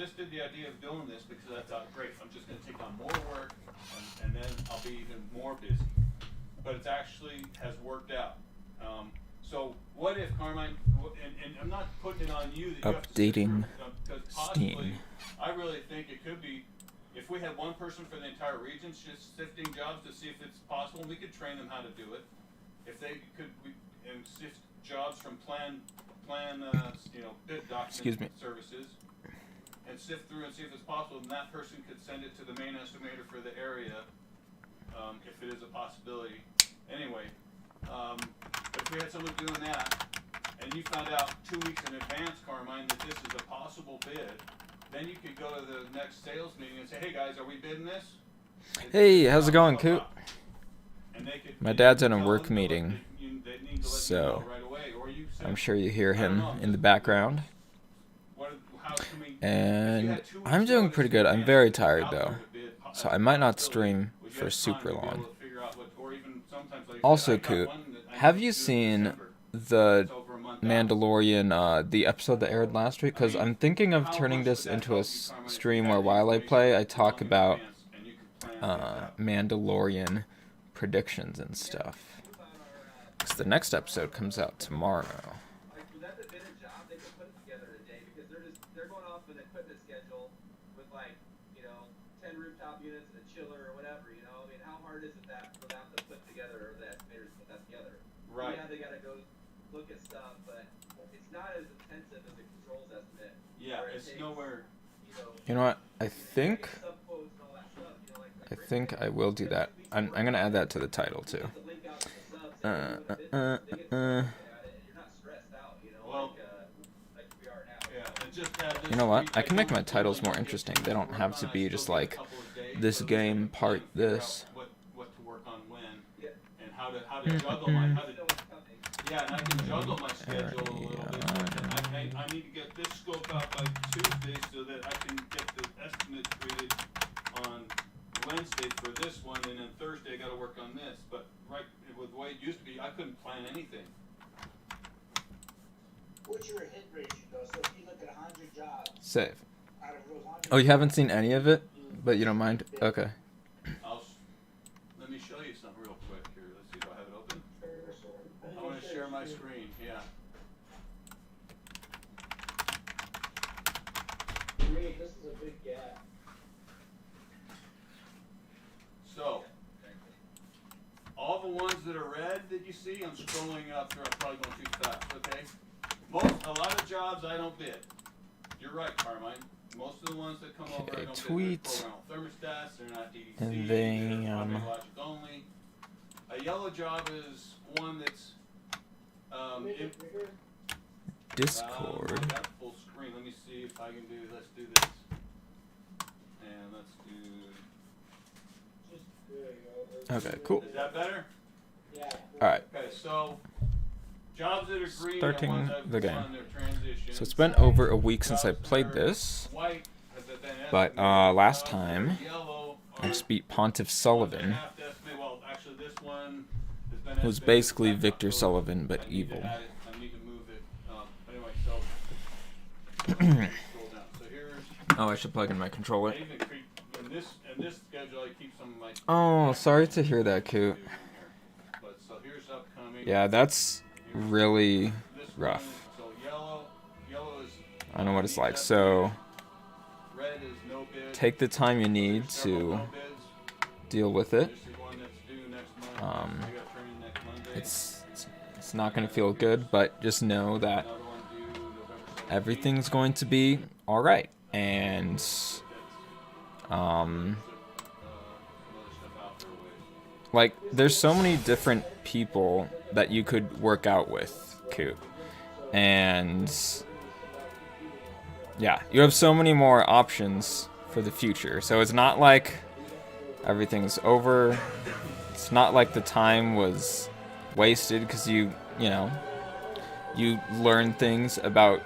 resisted the idea of doing this because I thought, great, I'm just going to take on more work, and then I'll be even more busy. But it actually has worked out. So what if, Carmine, and I'm not putting it on you that you updating have to because possibly, I really think it could be, if we had one person for the entire region just sifting jobs to see if it's possible, we could train them how to do it. If they could, and sift jobs from bid document services, and sift through and see if it's possible, and that person could send it to the main estimator for the area, if it is a possibility. Anyway, but if we had someone doing that, and you found out 2 weeks in advance, Carmine, that this is a possible bid, then you could go to the next sales meeting and say, hey guys, are we bidding this? Hey, how's it going, Coop? My dad's in a work meeting, so I'm sure you hear him in the background. And I'm doing pretty good. I'm very tired though, so I might not stream for super long. Also, Coop, have you seen the Mandalorian, the episode that aired last week? Because I'm thinking of turning this into a stream where while I play, I talk about Mandalorian predictions and stuff. Because the next episode comes out tomorrow. Right. Yeah, they gotta go look at stuff, but it's not as intensive as a controls estimate. Yeah, it's nowhere. You know what? I think I will do that. I'm gonna add that to the title too. You know what? I can make my titles more interesting. They don't have to be just like this game part this. What to work on when, and how to juggle my yeah, and I can juggle my schedule a little bit. And I need to get this scope out by Tuesday so that I can get the estimate created on Wednesday for this one, and then Thursday I got to work on this. But right with the way it used to be, I couldn't plan anything. What's your hit ratio though? So if you look at 100 jobs, save. Out of those 100 Oh, you haven't seen any of it, but you don't mind? Okay. Let me show you something real quick here. Let's see if I have it open. I want to share my screen. Yeah. This is a big gap. So, all the ones that are red that you see, I'm scrolling up through. I'm probably going too fast. Okay. A lot of jobs I don't bid. You're right, Carmine. Most of the ones that come over, I don't tweet. bid. They're programmable thermostats. They're not DDC. And they're logic only. A yellow job is one that's Discord. I got full screen. Let me see if I can do. Let's do this. And let's do. Okay, cool. Is that better? Yeah. Alright. Okay, so jobs that are green Starting are ones I've the game. done their transition. So it's been over a week since I played this, White, but last time I just beat Pontiff Sullivan, who's basically Victor Sullivan but evil. Oh, I should plug in my controller. Oh, sorry to hear that, Coot. Yeah, that's really rough. I know what it's like. So take the time you need to deal with it. It's not going to feel good, but just know that everything's going to be all right. And like there's so many different people that you could work out with, Coop. And yeah, you have so many more options for the future. So it's not like everything's over. It's not like the time was wasted because you learn things about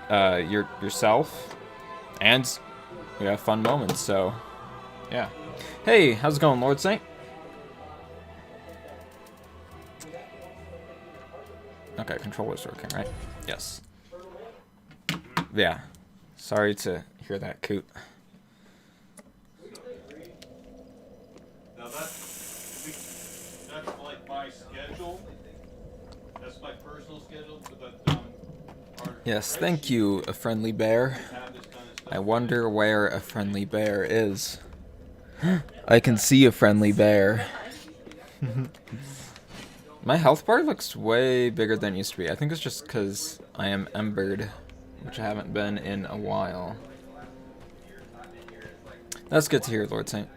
yourself, and we have fun moments. So yeah. Hey, how's it going, Lord Saint? Okay, controller's working, right? Yes. Yeah. Sorry to hear that, Coot. Now that's like my schedule. That's my personal schedule, but Yes, thank you, a friendly bear. I wonder where a friendly bear is. I can see a friendly bear. My health bar looks way bigger than it used to be. I think it's just because I am embered, which I haven't been in a while. That's good to hear, Lord Saint.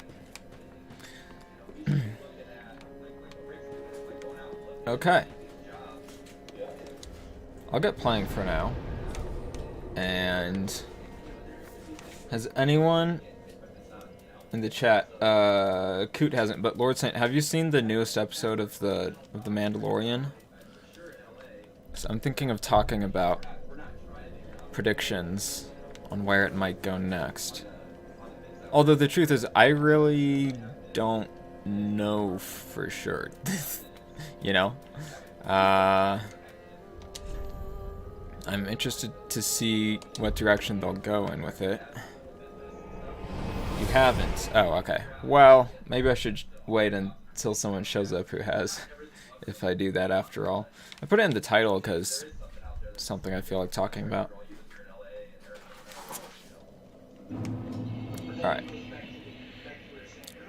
Okay. I'll get playing for now. And has anyone in the chat, Coot hasn't, but Lord Saint, have you seen the newest episode of the Mandalorian? So I'm thinking of talking about predictions on where it might go next. Although the truth is, I really don't know for sure. You know? I'm interested to see what direction they'll go in with it. You haven't? Oh, okay. Well, maybe I should wait until someone shows up who has, if I do that after all. I put it in the title because it's something I feel like talking about. Alright.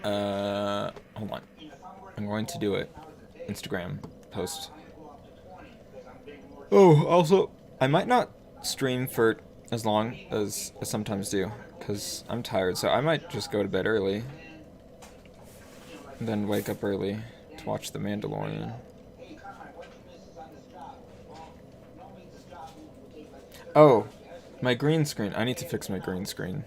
Hold on. I'm going to do it. Instagram post. Oh, also, I might not stream for as long as I sometimes do, because I'm tired, so I might just go to bed early, and then wake up early to watch The Mandalorian. Oh, my green screen. I need to fix my green screen.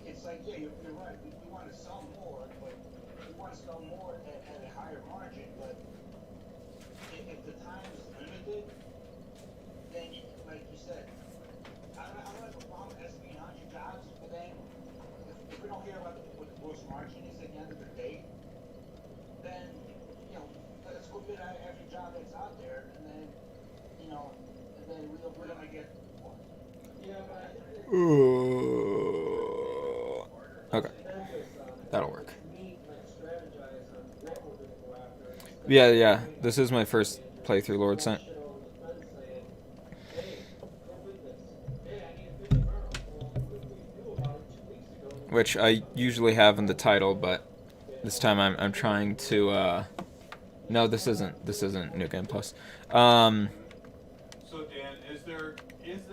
It's like, yeah, you're right. We want to sell more, but we want to sell more at a higher margin. But if the time is limited, then, like you said, I don't have a problem estimating 100 jobs, but then if we don't hear about what the gross margin is at the end of the day, then, you know, let's go bid every job that's out there, and then, you know, and then we're going to get more. Yeah, but... Okay, that'll work. Yeah, this is my first playthrough, Lord Saint. Which I usually have in the title, but this time I'm trying to, no, this isn't New Game Plus. So Dan,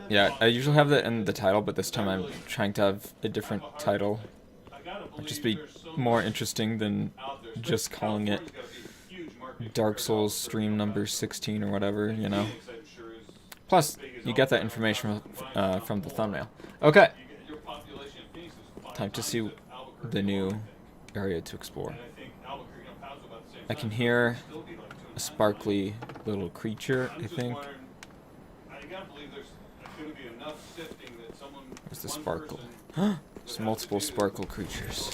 Yeah, I usually have that in the title, but this time I'm trying to have a different title. It'd just be more interesting than just calling it Dark Souls stream number 16 or whatever, you know. Plus, you get that information from the thumbnail. Okay. Time to see the new area to explore. I can hear a sparkly little creature, I think. Where's the sparkle? There's multiple sparkle creatures.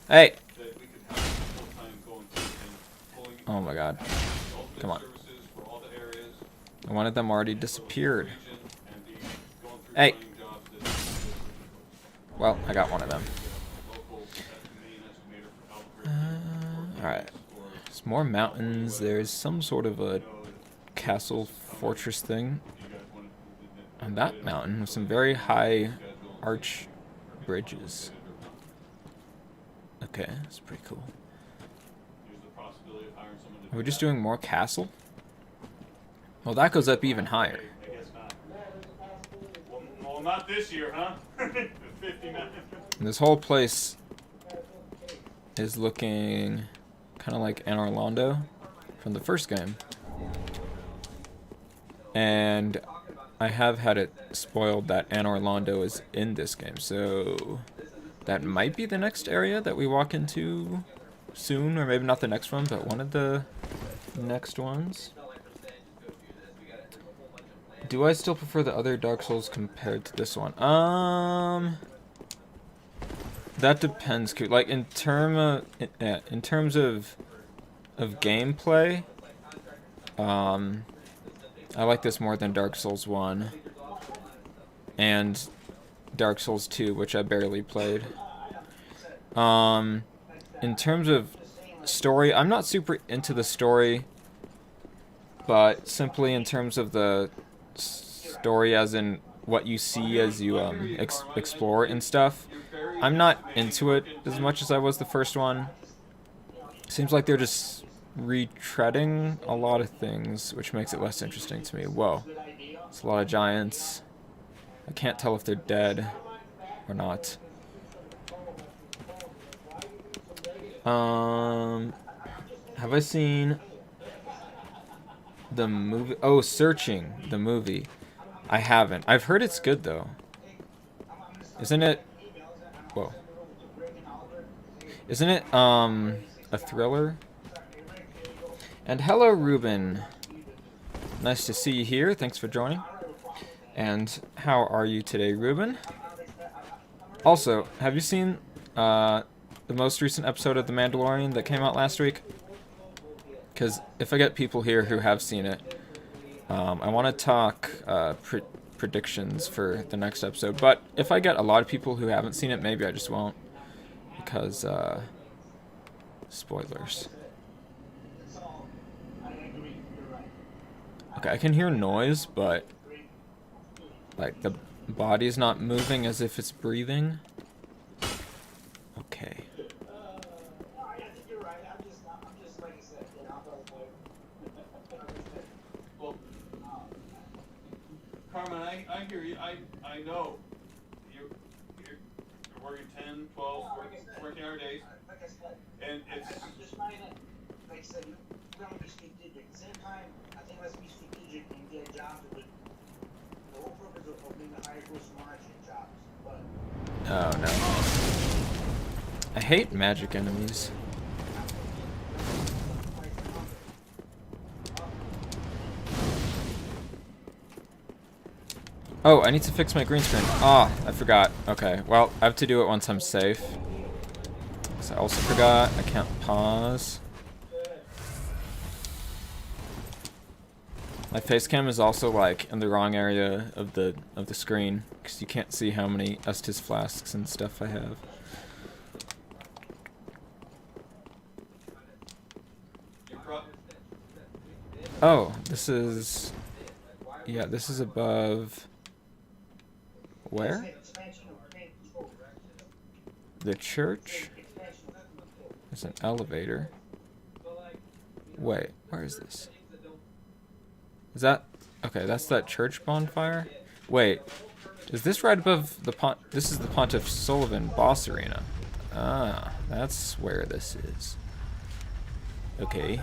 Hey! Oh my god. Come on. One of them already disappeared. Hey! Well, I got one of them. Alright. There's more mountains. There's some sort of a castle fortress thing on that mountain with some very high arch bridges. Okay, that's pretty cool. Are we just doing more castle? Well, that goes up even higher. Well, not this year, huh? 59. And this whole place is looking kind of like Anor Londo from the first game. And I have had it spoiled that Anor Londo is in this game, so that might be the next area that we walk into soon, or maybe not the next one, but one of the next ones. Do I still prefer the other Dark Souls compared to this one? that depends. Like in terms of gameplay, I like this more than Dark Souls 1 and Dark Souls 2, which I barely played. In terms of story, I'm not super into the story, but simply in terms of the story as in what you see as you explore and stuff, I'm not into it as much as I was the first one. Seems like they're just retreading a lot of things, which makes it less interesting to me. Whoa. It's a lot of giants. I can't tell if they're dead or not. Have I seen the movie? Oh, Searching, the movie. I haven't. I've heard it's good, though. Isn't it? Whoa. Isn't it, a thriller? And hello, Ruben. Nice to see you here. Thanks for joining. And how are you today, Ruben? Also, have you seen, the most recent episode of The Mandalorian that came out last week? Because if I get people here who have seen it, I want to talk predictions for the next episode. But if I get a lot of people who haven't seen it, maybe I just won't. Because, spoilers. Okay, I can hear noise, but, like, the body's not moving as if it's breathing. Okay. Well, Carmen, I hear you. I know you're working 10, 12, 14-hour days, and it's. I'm just trying to, like I said, we don't be strategic. At the same time, I think let's be strategic and get jobs with the whole purpose of being the higher gross margin jobs. But Oh no. I hate magic enemies. Oh, I need to fix my green screen. Ah, I forgot. Okay, well, I have to do it once I'm safe. So I also forgot I can't pause. My face cam is also like in the wrong area of the screen because you can't see how many Estus flasks and stuff I have. Oh, this is, yeah, this is above. Where? The church? There's an elevator. Wait, where is this? Is that... Okay, that's that church bonfire? Wait, is this right above the This is the Pontiff Sullivan boss arena. Ah, that's where this is. Okay.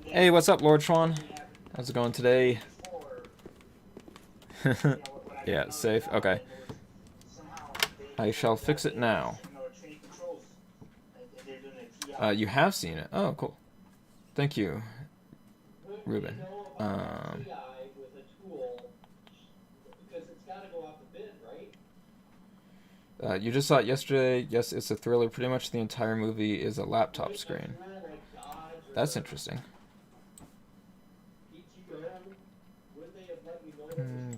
Hey, what's up, Lord Schwan? How's it going today? Yeah, safe. Okay. I shall fix it now. You have seen it. Oh, cool. Thank you, Ruben. You just saw it yesterday. Yes, it's a thriller. Pretty much the entire movie is a laptop screen. That's interesting.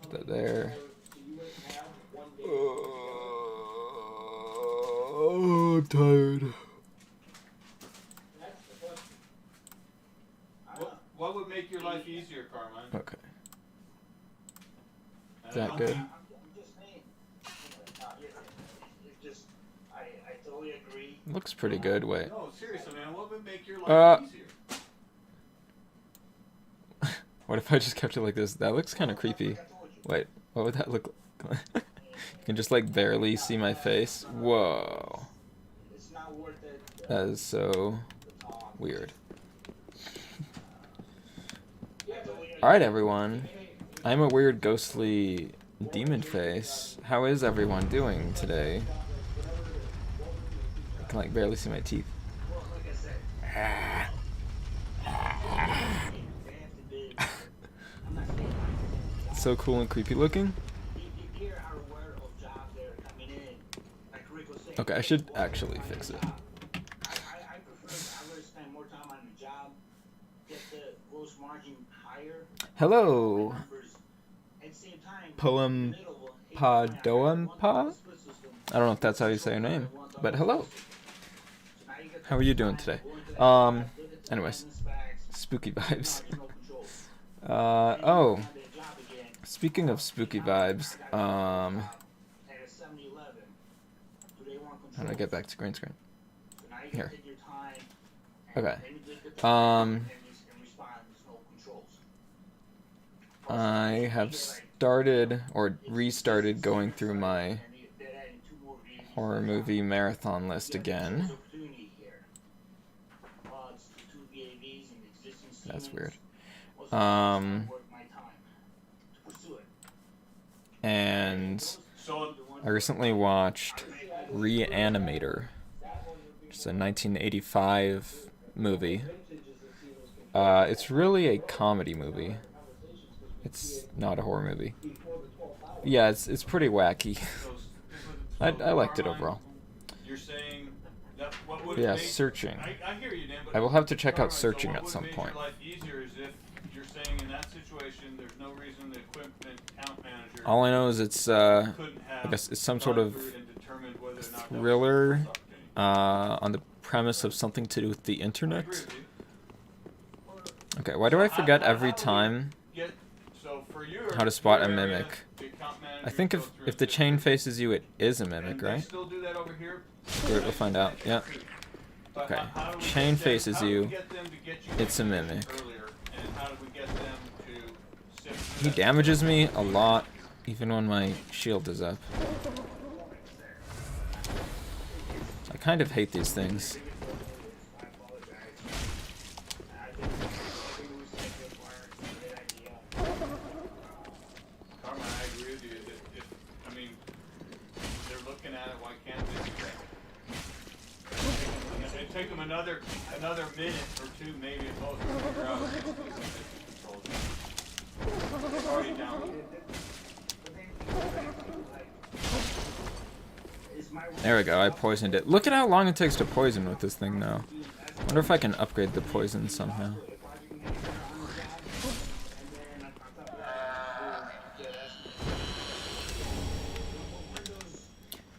Put that there. Oh, I'm tired. What would make your life easier, Carmine? Okay. Is that good? I'm just saying, it's just, I totally agree. Looks pretty good. Wait. No, seriously, man. What would make your life easier? What if I just kept it like this? That looks kind of creepy. Wait, what would that look like? You can just like barely see my face. Whoa. That is so weird. Alright, everyone. I'm a weird ghostly demon face. How is everyone doing today? I can like barely see my teeth. So cool and creepy looking. Okay, I should actually fix it. I prefer, I would spend more time on the job, get the gross margin higher. Hello, Numbers. At the same time, Poem Padoampa? I don't know if that's how you say your name, but hello. How are you doing today? Anyways, spooky vibes. Oh, speaking of spooky vibes, how do I get back to green screen? Here. Okay. I have started or restarted going through my horror movie marathon list again. That's weird. And I recently watched Reanimator, which is a 1985 movie. It's really a comedy movie. It's not a horror movie. Yeah, it's pretty wacky. I liked it overall. You're saying that what would Yeah, make, Searching. I hear you, Dan, but I will have to check out so Searching what at some would make point. your life easier is if you're saying in that situation there's no reason the equipment account manager All I know is it's couldn't I have guess it's some gone sort of through and determined whether or not that was thriller something. on the premise of something to do with the I agree internet. with you. Okay, why do I forget every time So for your, how to spot your a area, mimic? the account I managers think go if through the and sift chain through. faces you, it is a mimic, And they right? still do that over here. We'll find out. Yeah. But Okay. how do we Chain get them- faces how do we you. get them to get you It's a information mimic. earlier, and how do we get them to sift through He that? damages me a lot, even when my shield is up. I kind of hate these things. Carmen, I agree with you. I mean, they're looking at it. Why can't they do that? It'd take them another minute or two, maybe at most, to figure out if it's controlled. It's already down. There we go, I poisoned it. Look at how long it takes to poison with this thing now. Wonder if I can upgrade the poison somehow.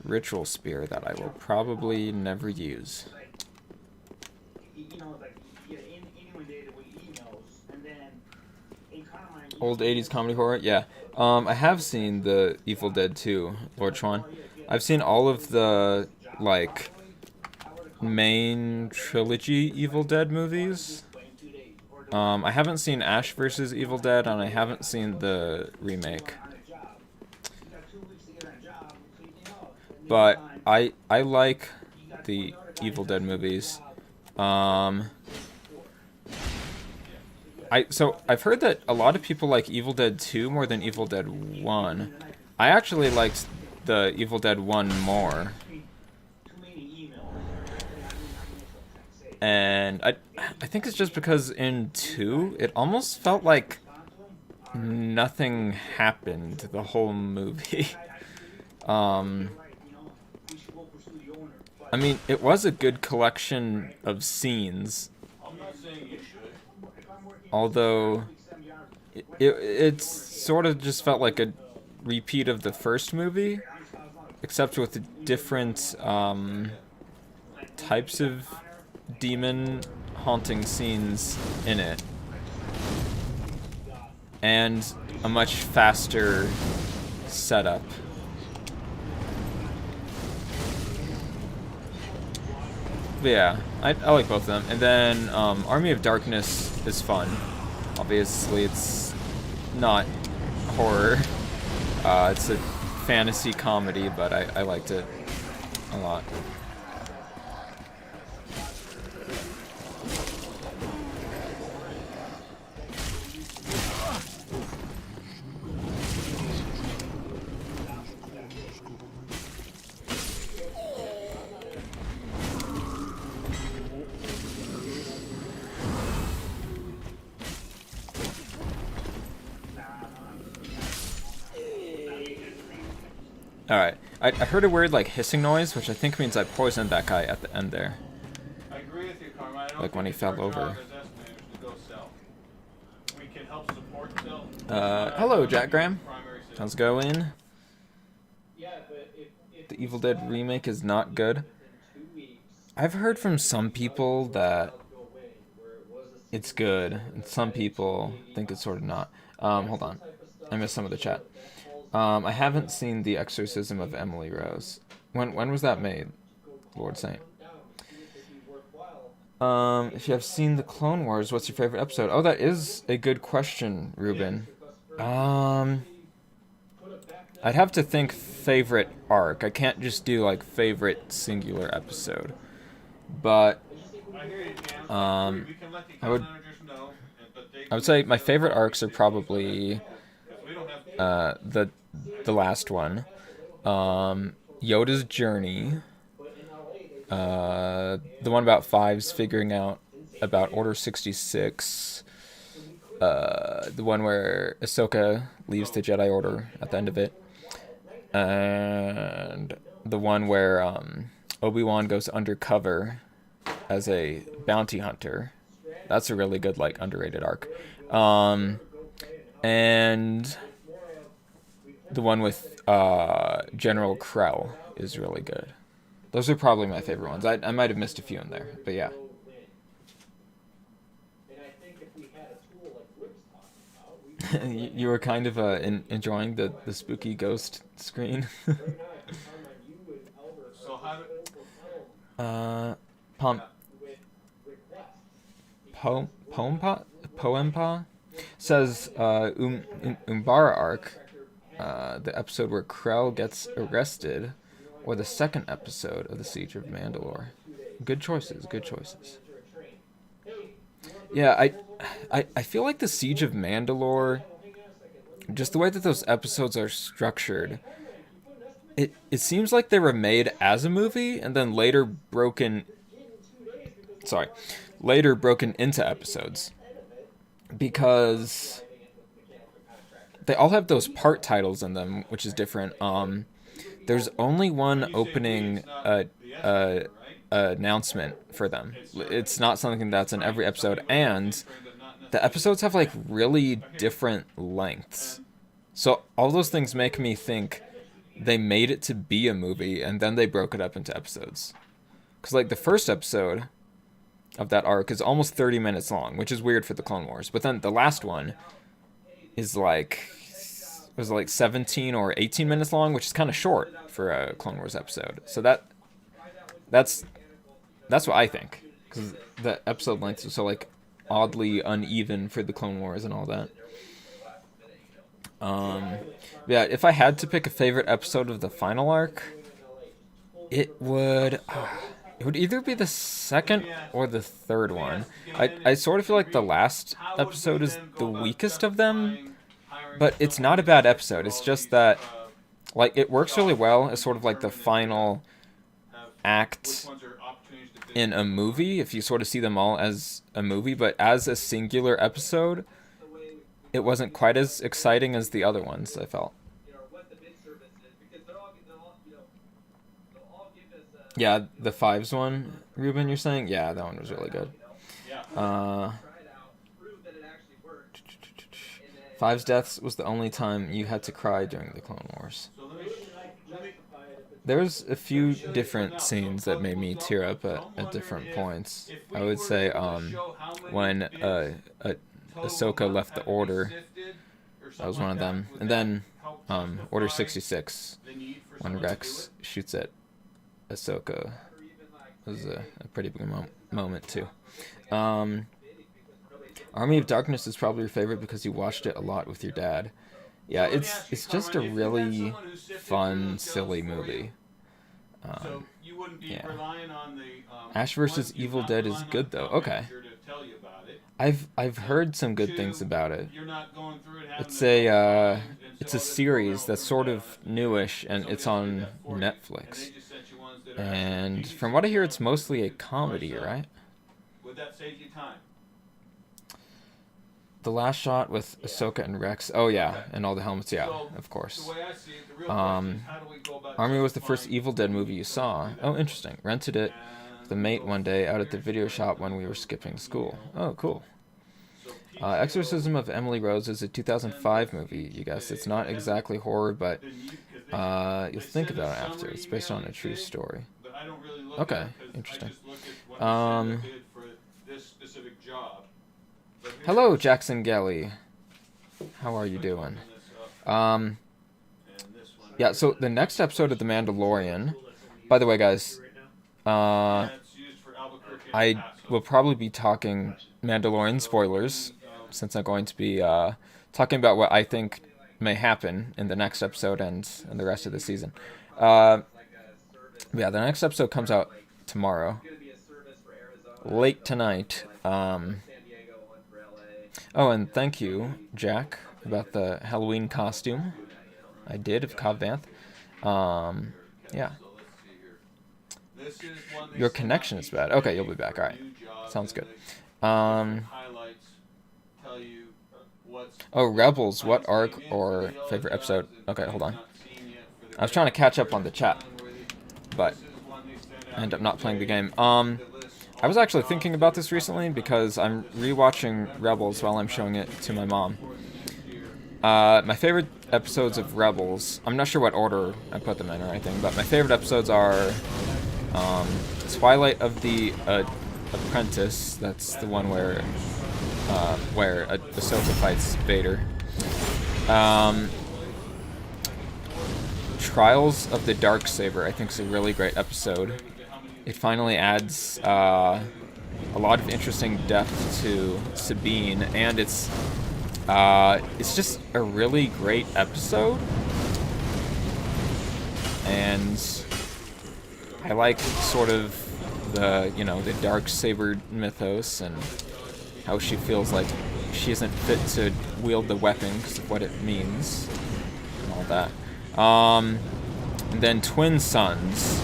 Ritual spear that I will probably never use. Old 80s comedy horror? Yeah. I have seen the Evil Dead 2, Lord Chuan. I've seen all of the, like, main trilogy Evil Dead movies. I haven't seen Ash vs. Evil Dead, and I haven't seen the remake. But I like the Evil Dead movies. So I've heard that a lot of people like Evil Dead 2 more than Evil Dead 1. I actually liked the Evil Dead 1 more. And I think it's just because in 2, it almost felt like nothing happened the whole movie. I mean, it was a good collection of scenes. I'm not saying you should. Although, it sort of just felt like a repeat of the first movie, except with different types of demon haunting scenes in it. And a much faster setup. But yeah, I like both of them. And then Army of Darkness is fun. Obviously, it's not horror. It's a fantasy comedy, but I liked it a lot. Alright. I heard a weird like hissing noise, which I think means I poisoned that guy at the end there. I agree with you, Carmine. I don't Like when he think it's fell our job over. as estimators to go sell. We can help support sell. Hello, Jack Graham. Primary sales. How's it going? Yeah, but if The Evil Dead remake is not good. within 2 weeks, I've heard from some people that go away, where it was a it's good, and some people think it's sort of not. Hold on. I missed some of the chat. I haven't seen The Exorcism of Emily Rose. When was that made, Lord Saint? If you have seen the Clone Wars, what's your favorite episode? Oh, that is a good question, Ruben. I'd have to think favorite arc. I can't just do like favorite singular episode. But I hear you, Cam. We can let the I would- account managers know, but they I would say my favorite arcs are probably because we don't have the last one, Yoda's journey, the one about Fives figuring out about Order 66, the one where Ahsoka leaves the Jedi Order at the end of it, and the one where Obi-Wan goes undercover as a bounty hunter. That's a really good, like, underrated arc. And the one with General Krell is really good. Those are probably my favorite ones. I might have missed a few in there, but yeah. You were kind of enjoying the spooky ghost screen. So how do Poempa says Umbara arc, the episode where Krell gets arrested, or the second episode of the Siege of Mandalore. Good choices, good choices. Yeah, I feel like the Siege of Mandalore, just the way that those episodes are structured, it seems like they were made as a movie and then later broken into episodes, because they all have those part titles in them, which is different. There's only one opening announcement for them. It's not something that's in every episode, and the episodes have like really different lengths. So all those things make me think they made it to be a movie and then they broke it up into episodes. Because like the first episode of that arc is almost 30 minutes long, which is weird for the Clone Wars. But then the last one is like 17 or 18 minutes long, which is kind of short for a Clone Wars episode. So that's what I think, because the episode length is so like oddly uneven for the Clone Wars and all that. Yeah, if I had to pick a favorite episode of the final arc, it would either be the second or the third one. I sort of feel like the last episode is the weakest of them, but it's not a bad episode. It's just that, like, it works really well as sort of like the final act in a movie, if you sort of see them all as a movie, but as a singular episode, it wasn't quite as exciting as the other ones, I felt. Yeah, the Fives one, Ruben, you're saying? Yeah, that one was really good. Fives deaths was the only time you had to cry during the Clone Wars. There's a few different scenes that made me tear up at different points. I would say when Ahsoka left the Order, that was one of them. And then Order 66, when Rex shoots at Ahsoka, was a pretty big moment too. Army of Darkness is probably your favorite because you watched it a lot with your dad. Yeah, it's just a really fun, silly movie. Yeah. Ash vs. Evil Dead is good though. Okay. I've heard some good things about it. It's a series that's sort of newish and it's on Netflix. And from what I hear, it's mostly a comedy, right? Would that save you time? The last shot with Ahsoka and Rex. Oh yeah, and all the helmets. Yeah, of course. The way I see it, the real question is how do we go about Army was the first justifying Evil Dead movie you saw. Oh, interesting. Rented it with a mate one day out at the video shop when we were skipping school. Oh, cool. Exorcism of Emily Rose is a 2005 movie, you guess. It's not exactly horror, but you'll think about it after. It's based on a true story. But I don't really look Okay, at it 'cause interesting. I just look at what I did for this specific job. But here- Hello, Jackson Gelly. How are you doing? And this one. Yeah, so the next episode of The Mandalorian, by the way, guys, That's used for Albuquerque and I Paso. will probably be talking Mandalorian spoilers, since I'm going to be talking about what I think may happen in the next episode and the rest of the season. Yeah, the next episode comes out tomorrow, late tonight. Oh, and thank you, Jack, about the Halloween costume I did of Cobb Vanth. Yeah. This is one they Your send connection out is bad. each Okay, day you'll be back. for All right. new jobs, Sounds and good. they- highlights tell you what's Oh, Rebels, what clients arc came in or for the yellow favorite jobs episode? and Okay, hold on. not seen yet for the I was trying to catch up on the chat, unworthy. but This is one they send I out end up each not playing the day game. that lists I was all actually the thinking jobs about that this are recently coming because I'm rewatching Rebels while I'm showing it to my mom. for the next year. My favorite episodes of Rebels, I'm not sure what order I put them in or anything, but my favorite episodes are Twilight of the Apprentice. That's the one where Ahsoka fights Vader. Trials of the Darksaber, I think, is a really great episode. It finally adds a lot of interesting depth to Sabine, and it's just a really great episode. And I like sort of the Darksaber mythos and how she feels like she isn't fit to wield the weapon because of what it means and all that. And then Twin Sons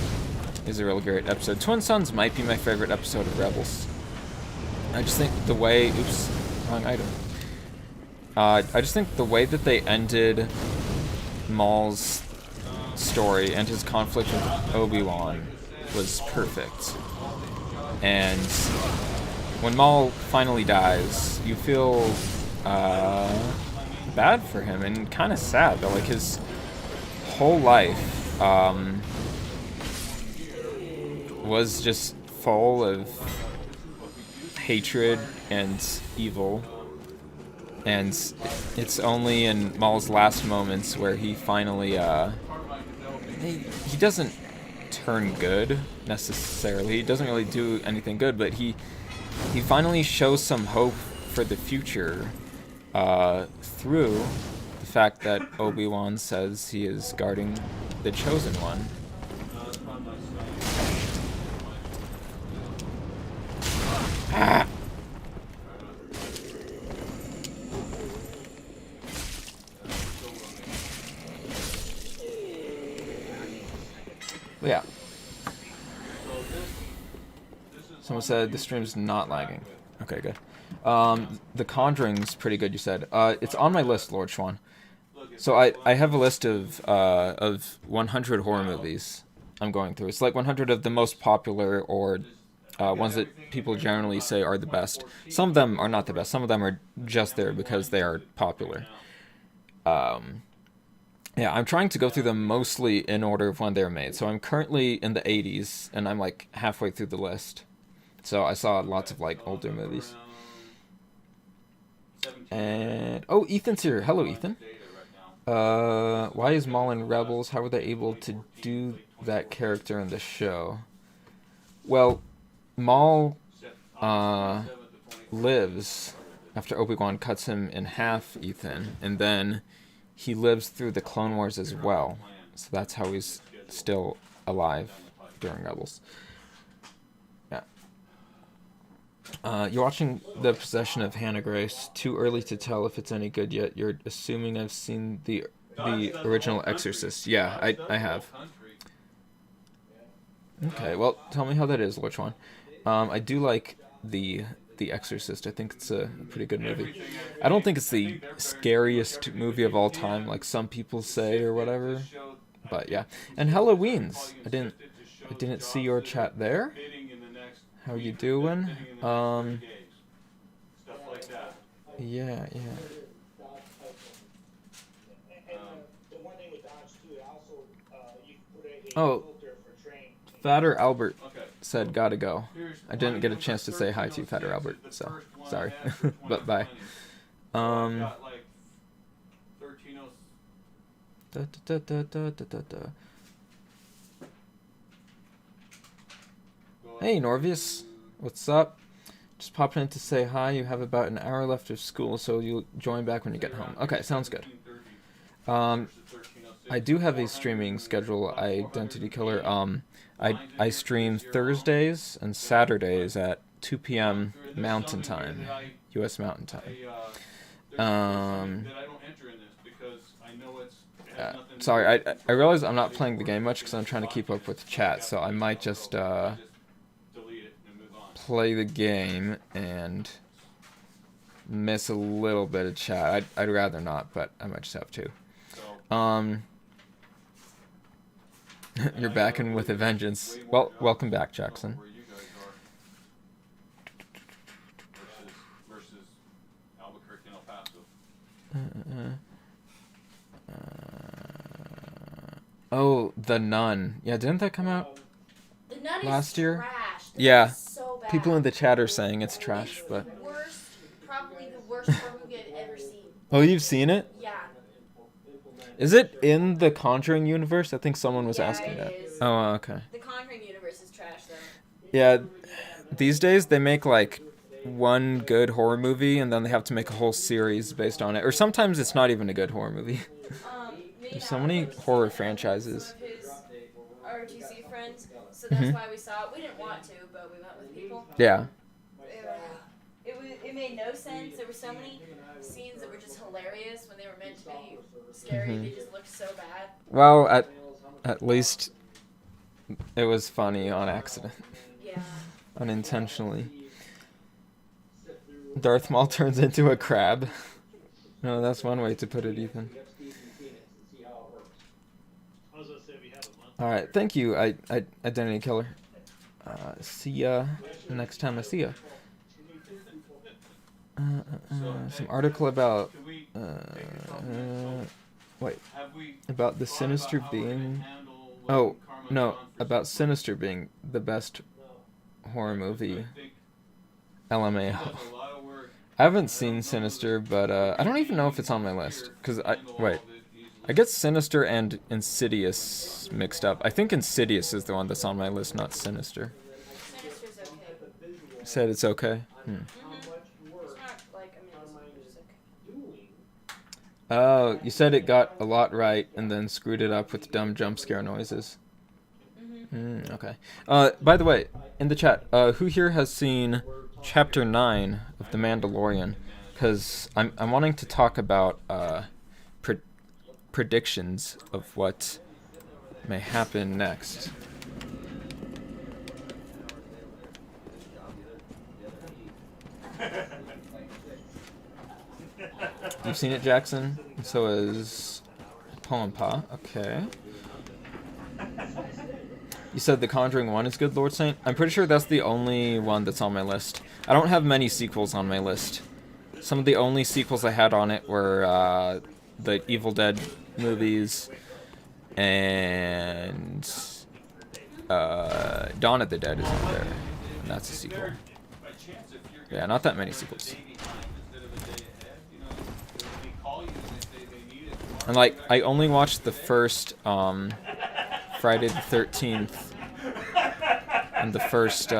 is a really great episode. Twin Sons might be my favorite episode of Rebels. I just think the way... Oops, wrong item. I just think the way that they ended Maul's story and his conflict with Obi-Wan was perfect. And when Maul finally dies, you feel bad for him and kind of sad, but like his whole life was just full of hatred and evil. And it's only in Maul's last moments where he finally, he doesn't turn good, necessarily. He doesn't really do anything good, but he finally shows some hope for the future through the fact that Obi-Wan says he is guarding the Chosen One. Ah! Yeah. Someone said the stream's not lagging. Okay, good. The Conjuring's pretty good, you said. It's on my list, Lord Schwan. So I have a list of 100 horror movies I'm going through. It's like 100 of the most popular or ones that people generally say are the best. Some of them are not the best. Some of them are just there because they are popular. Yeah, I'm trying to go through them mostly in order of when they were made. So I'm currently in the 80s, and I'm like halfway through the list. So I saw lots of like older movies. And oh, Ethan's here. Hello, Ethan. Why is Maul in Rebels? How were they able to do that character in the show? Well, Maul lives after Obi-Wan cuts him in half, Ethan, and then he lives through the Clone Wars as well. So that's how he's still alive during Rebels. Yeah. You're watching The Possession of Hannah Grace. Too early to tell if it's any good yet. You're assuming I've seen the original Exorcist. Yeah, I have. Okay, well, tell me how that is, which one? I do like the The Exorcist. I think it's a pretty good movie. I don't think it's the scariest movie of all time, like some people say or whatever. But yeah. And Halloweens. I didn't see your chat there. How you doing? Yeah. Oh, Fatter Albert said gotta go. I didn't get a chance to say hi to Fatter Albert, so sorry. But bye. Hey Norvious, what's up? Just popping in to say hi. You have about an hour left of school, so you'll join back when you get home. Okay, sounds good. I do have a streaming schedule, Identity Killer. I stream Thursdays and Saturdays at 2 p.m. Mountain Time, U.S. Mountain Time. Sorry, I realize I'm not playing the game much because I'm trying to keep up with chat, so I might just play the game and miss a little bit of chat. I'd rather not, but I might just have to. You're back in with a vengeance. Well, welcome back, Jackson. Oh, The Nun. Yeah, didn't that come out last year? Yeah. So bad. People in the chat are saying it's trash, but Probably the worst horror movie I've ever seen. Oh, you've seen it? Yeah. Is it in the Conjuring universe? I think someone was asking that. Is. Oh, okay. The Conjuring universe is trash, though. Yeah, these days they make like one good horror movie and then they have to make a whole series based on it. Or sometimes it's not even a good horror movie. There's so many horror franchises. Some of his ROTC friends, so that's why we saw it. We didn't want to, but we went with people. Yeah. It made no sense. There were so many scenes that were just hilarious when they were meant to be scary. They just looked so bad. Well, at least it was funny on accident. Yeah. Unintentionally. Darth Maul turns into a crab. No, that's one way to put it, Ethan. Alright, thank you, Identity Killer. See ya next time I see ya. Some article about about the Sinister being about Sinister being the best horror movie. LMAO. I haven't seen Sinister, but I don't even know if it's on my list because I get Sinister and Insidious mixed up. I think Insidious is the one that's on my list, not Sinister. Sinister's okay. Said it's okay. Oh, you said it got a lot right and then screwed it up with dumb jump scare noises. Okay. By the way, in the chat, who here has seen Chapter 9 of The Mandalorian? Because I'm wanting to talk about predictions of what may happen next. You've seen it, Jackson? So is Paul and Pa. Okay. You said The Conjuring 1 is good, Lord Saint? I'm pretty sure that's the only one that's on my list. I don't have many sequels on my list. Some of the only sequels I had on it were the Evil Dead movies and Dawn of the Dead is on there. And that's a sequel. Yeah, not that many sequels. And like, I only watched the first Friday the 13th and the first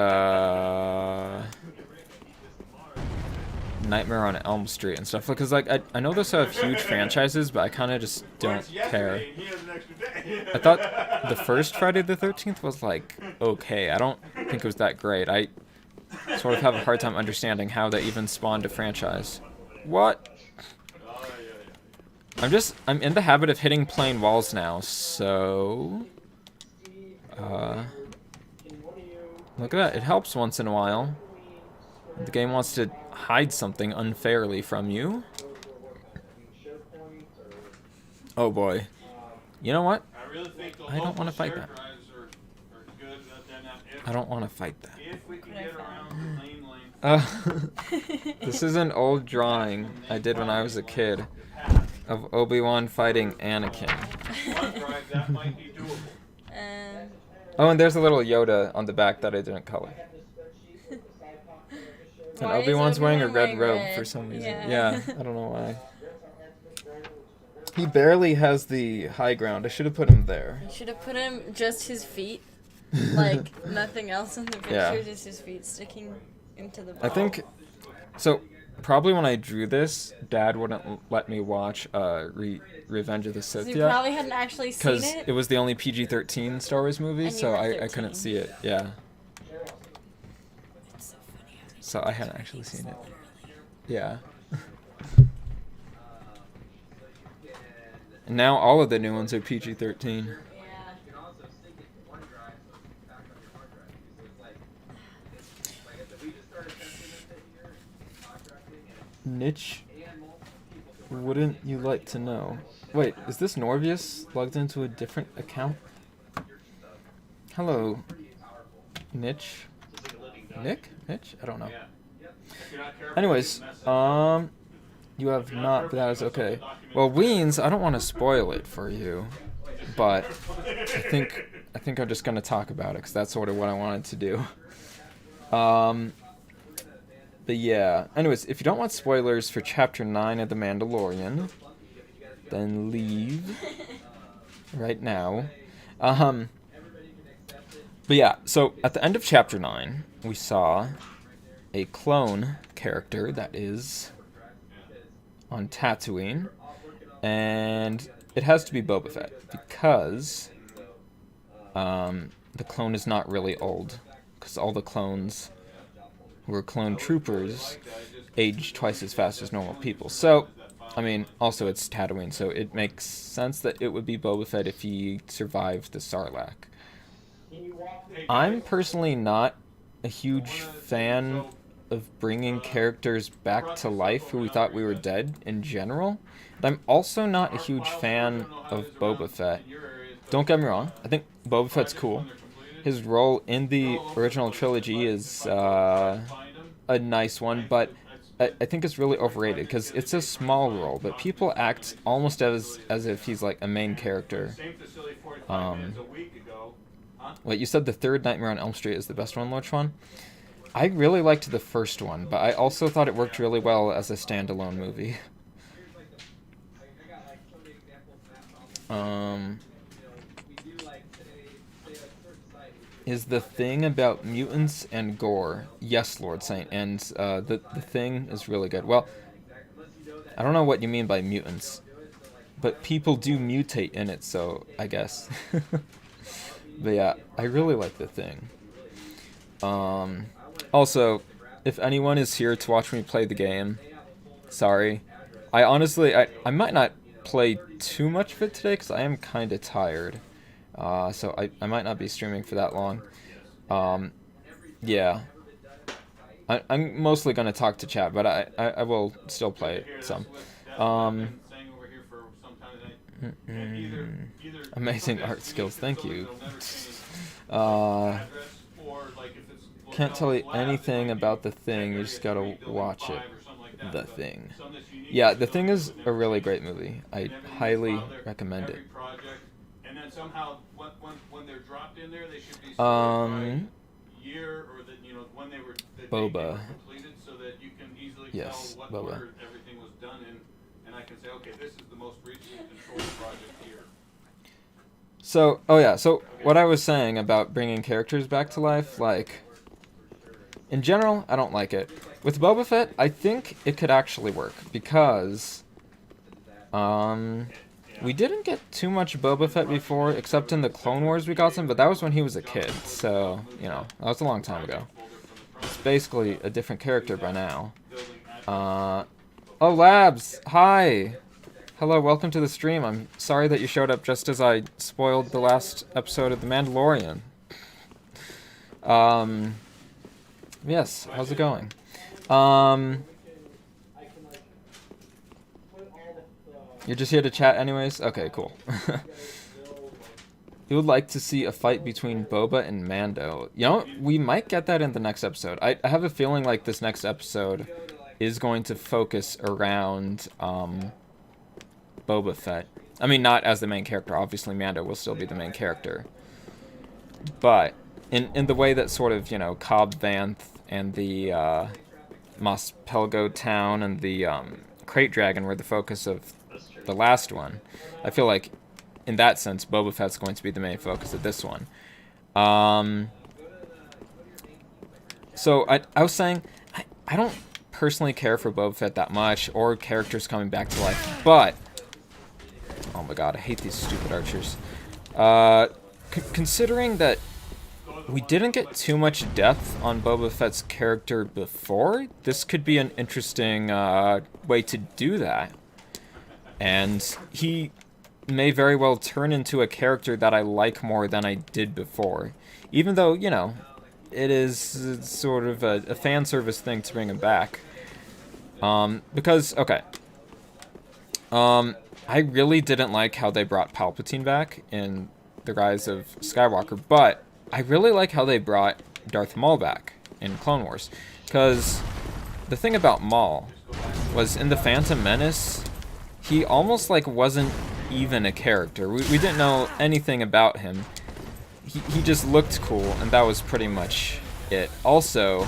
Nightmare on Elm Street and stuff, because like I know those have huge franchises, but I kind of just don't care. I thought the first Friday the 13th was like okay. I don't think it was that great. I sort of have a hard time understanding how they even spawned a franchise. What? I'm in the habit of hitting plain walls now, so look at that, it helps once in a while. The game wants to hide something unfairly from you. Oh boy. You know what? I really think the I don't local wanna fight share that. drives are good. Then if, I don't want to fight that. if we can What I get found. around the lane length, This is an old drawing I did when I was a kid of Obi-Wan fighting Anakin. one drive, that might be doable. Um, Oh, and there's a little Yoda on the back that I didn't color. And Why is Obi-Wan's wearing a Obi-Wan red wearing robe red? for some reason. Yeah. Yeah, I don't know why. He barely has the high ground. I should have put him there. you should have put him just his feet, like nothing else in the picture, Yeah. just his feet sticking into the. I think so. Probably when I drew this, Dad wouldn't let me watch Revenge of the Sith You yet, probably hadn't actually seen because it. it was the only PG-13 Star Wars movie, And you so were I 13. couldn't see it. Yeah, It's so funny how they so I hadn't actually seen it. Yeah. And now all of the new ones are PG-13. Yeah. You can also sync it to OneDrive, so it's back on your hard drive. So it's like I said, we just started testing this here, contracting, Niche, and multiple people can work wouldn't you like to know? Wait, is this Norvious logged into a different account? Hello, Niche. Nick? Niche? I don't know. If you're not careful, Anyways, you can mess up. you have not, but that is okay. Well, Weens, I don't want to spoil it for you, but I think I'm just gonna talk about it because that's sort of what I wanted to do. But yeah. Anyways, if you don't want spoilers for Chapter 9 of The Mandalorian, then leave right now. But yeah, so at the end of Chapter 9, we saw a clone character that is on Tatooine, and it has to be Boba Fett because the clone is not really old, because all the clones who are clone troopers age twice as fast as normal people. So, I mean, also it's Tatooine, so it makes sense that it would be Boba Fett if he survived the Sarlacc. I'm personally not a huge fan of bringing characters back to life who we thought we were dead in general. But I'm also not a huge fan of Boba Fett. Don't get me wrong, I think Boba Fett's cool. His role in the original trilogy is a nice one, but I think it's really overrated because it's a small role, but people act almost as if he's like a main character. Wait, you said the third Nightmare on Elm Street is the best one, Lord Schwan? I really liked the first one, but I also thought it worked really well as a standalone movie. Is the thing about mutants and gore? Yes, Lord Saint, and the thing is really good. Well, I don't know what you mean by mutants, but people do mutate in it, so I guess. But yeah, I really like the thing. Also, if anyone is here to watch me play the game, sorry. I honestly, I might not play too much of it today because I am kind of tired. So I might not be streaming for that long. Yeah. I'm mostly going to talk to chat, but I will still play it some. Amazing art skills, thank you. Can't tell you anything about The Thing, you just gotta watch it. The Thing. Yeah, The Thing is a really great movie. I highly recommend it. Boba. Yes, Boba. So, oh yeah, so what I was saying about bringing characters back to life, like, in general, I don't like it. With Boba Fett, I think it could actually work, because, we didn't get too much Boba Fett before, except in the Clone Wars we got some, but that was when he was a kid, so, you know, that was a long time ago. It's basically a different character by now. Oh, Labs! Hi! Hello, welcome to the stream. I'm sorry that you showed up just as I spoiled the last episode of The Mandalorian. Yes, how's it going? You're just here to chat anyways? Okay, cool. You would like to see a fight between Boba and Mando. You know, we might get that in the next episode. I have a feeling like this next episode is going to focus around Boba Fett. I mean, not as the main character. Obviously, Mando will still be the main character. But in the way that sort of, you know, Cobb Vanth and the Mos Pelgo town and the Crate Dragon were the focus of the last one, I feel like in that sense, Boba Fett's going to be the main focus of this one. So I was saying, I don't personally care for Boba Fett that much, or characters coming back to life, but, oh my god, I hate these stupid archers. Considering that we didn't get too much depth on Boba Fett's character before, this could be an interesting way to do that. And he may very well turn into a character that I like more than I did before. Even though, you know, it is sort of a fan service thing to bring him back. Because, okay. I really didn't like how they brought Palpatine back in The Rise of Skywalker, but I really like how they brought Darth Maul back in Clone Wars. Because the thing about Maul was in The Phantom Menace, he almost like wasn't even a character. We didn't know anything about him. He just looked cool, and that was pretty much it. Also,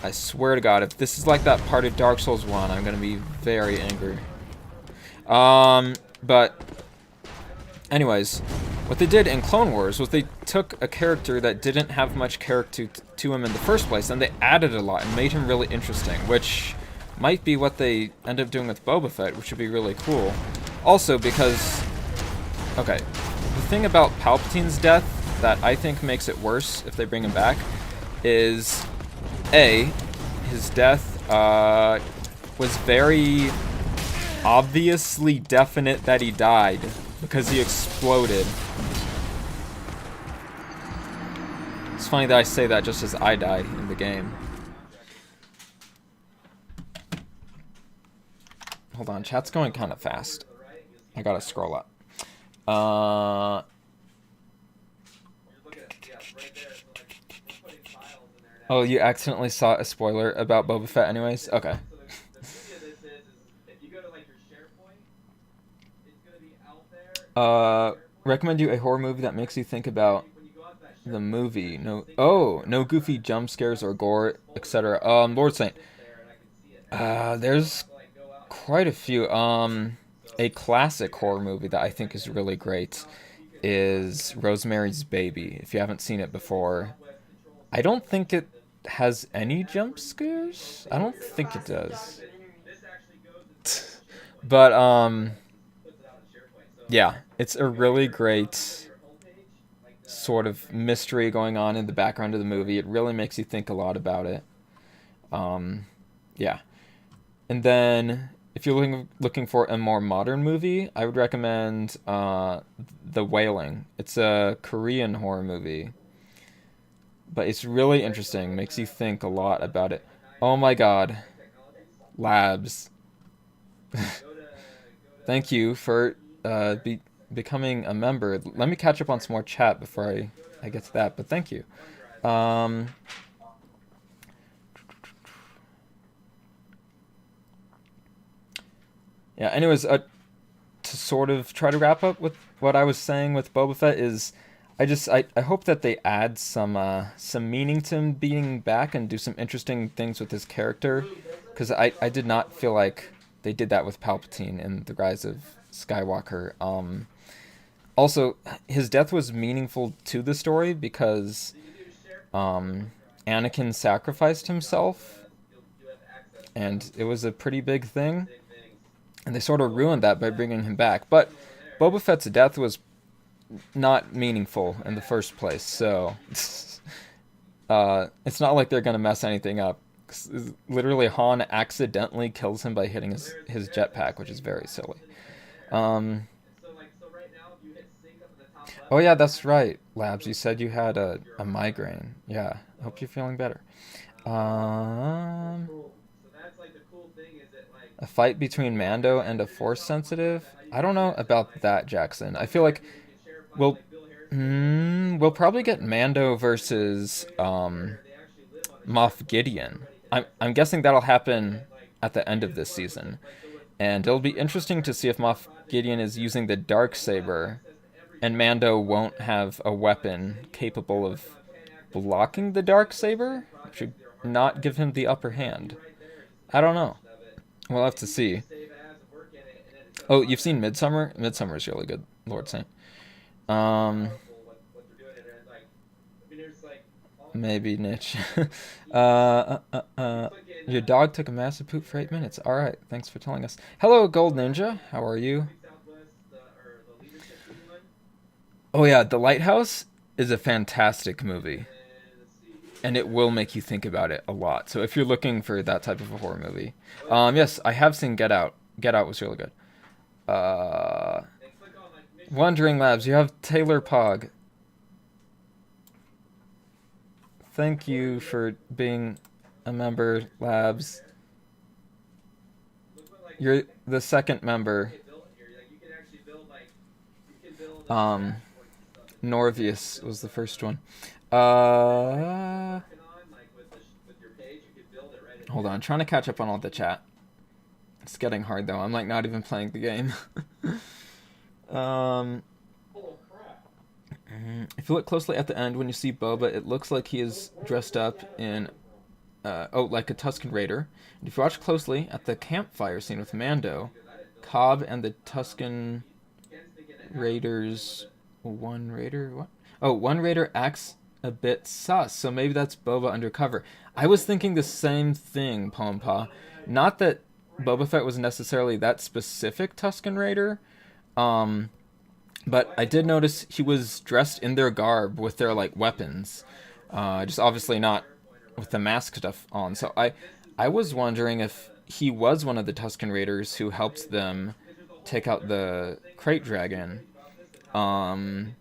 I swear to God, if this is like that part of Dark Souls 1, I'm gonna be very angry. But anyways, what they did in Clone Wars was they took a character that didn't have much character to him in the first place, and they added a lot and made him really interesting, which might be what they end up doing with Boba Fett, which would be really cool. Also because, okay, the thing about Palpatine's death that I think makes it worse if they bring him back is, A, his death was very obviously definite that he died because he exploded. It's funny that I say that just as I die in the game. Hold on, chat's going kind of fast. I gotta scroll up. Oh, you accidentally saw a spoiler about Boba Fett anyways? Okay. Recommend you a horror movie that makes you think about the movie. No goofy jump scares or gore, etc. Lord Saint. There's quite a few. A classic horror movie that I think is really great is Rosemary's Baby. If you haven't seen it before, I don't think it has any jump scares. I don't think it does. But yeah, it's a really great sort of mystery going on in the background of the movie. It really makes you think a lot about it. Yeah. And then if you're looking for a more modern movie, I would recommend The Wailing. It's a Korean horror movie. But it's really interesting. Makes you think a lot about it. Oh my god. Labs. Thank you for becoming a member. Let me catch up on some more chat before I get to that. But thank you. Yeah, anyways, to sort of try to wrap up with what I was saying with Boba Fett is, I hope that they add some meaning to him being back and do some interesting things with his character, because I did not feel like they did that with Palpatine in The Rise of Skywalker. Also, his death was meaningful to the story because Anakin sacrificed himself, and it was a pretty big thing. And they sort of ruined that by bringing him back. But Boba Fett's death was not meaningful in the first place, so it's not like they're going to mess anything up. Literally, Han accidentally kills him by hitting his jetpack, which is very silly. Oh yeah, that's right, Labs. You said you had a migraine. Yeah, I hope you're feeling better. So that's like the cool thing is that like A fight between Mando and a Force sensitive? I don't know about that, Jackson. I feel like we'll we'll probably get Mando versus Moff Gideon. I'm guessing that'll happen at the end of this season. And it'll be interesting to see if Moff Gideon is using the Darksaber and Mando won't have a weapon capable of blocking the Darksaber, which would not give him the upper hand. I don't know. We'll have to see. Oh, you've seen Midsummer? Midsummer is really good, Lord Saint. Maybe niche. Your dog took a massive poop for 8 minutes. All right, thanks for telling us. Hello, Gold Ninja. How are you? Oh yeah, The Lighthouse is a fantastic movie, and it will make you think about it a lot. So if you're looking for that type of a horror movie, yes, I have seen Get Out. Get Out was really good. Wondering Labs, you have Taylor Pog. Thank you for being a member, Labs. You're the second member. Norvious was the first one. Hold on, I'm trying to catch up on all the chat. It's getting hard though. I'm like not even playing the game. If you look closely at the end when you see Boba, it looks like he is dressed up in like a Tusken Raider. And if you watch closely at the campfire scene with Mando, Cobb and the Tusken Raiders, one Raider, what? Oh, one Raider acts a bit sus, so maybe that's Boba undercover. I was thinking the same thing, Pompa. Not that Boba Fett was necessarily that specific Tusken Raider, but I did notice he was dressed in their garb with their like weapons, just obviously not with the mask stuff on. So I was wondering if he was one of the Tusken Raiders who helped them take out the Crate Dragon. And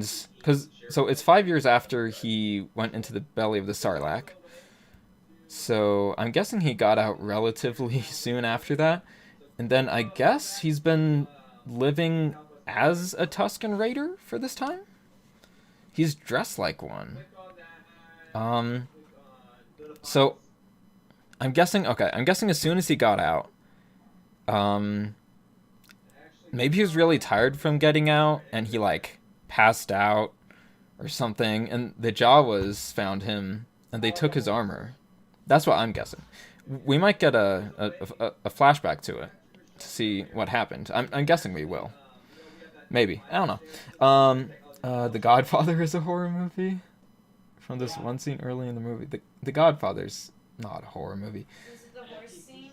so it's 5 years after he went into the belly of the Sarlacc. So I'm guessing he got out relatively soon after that. And then I guess he's been living as a Tusken Raider for this time? He's dressed like one. So I'm guessing as soon as he got out, maybe he was really tired from getting out and he like passed out or something, and the Jawas found him and they took his armor. That's what I'm guessing. We might get a flashback to it to see what happened. I'm guessing we will. Maybe. I don't know. The Godfather is a horror movie. From this one scene early in the movie. The Godfather's not a horror movie. Is it the horse scene?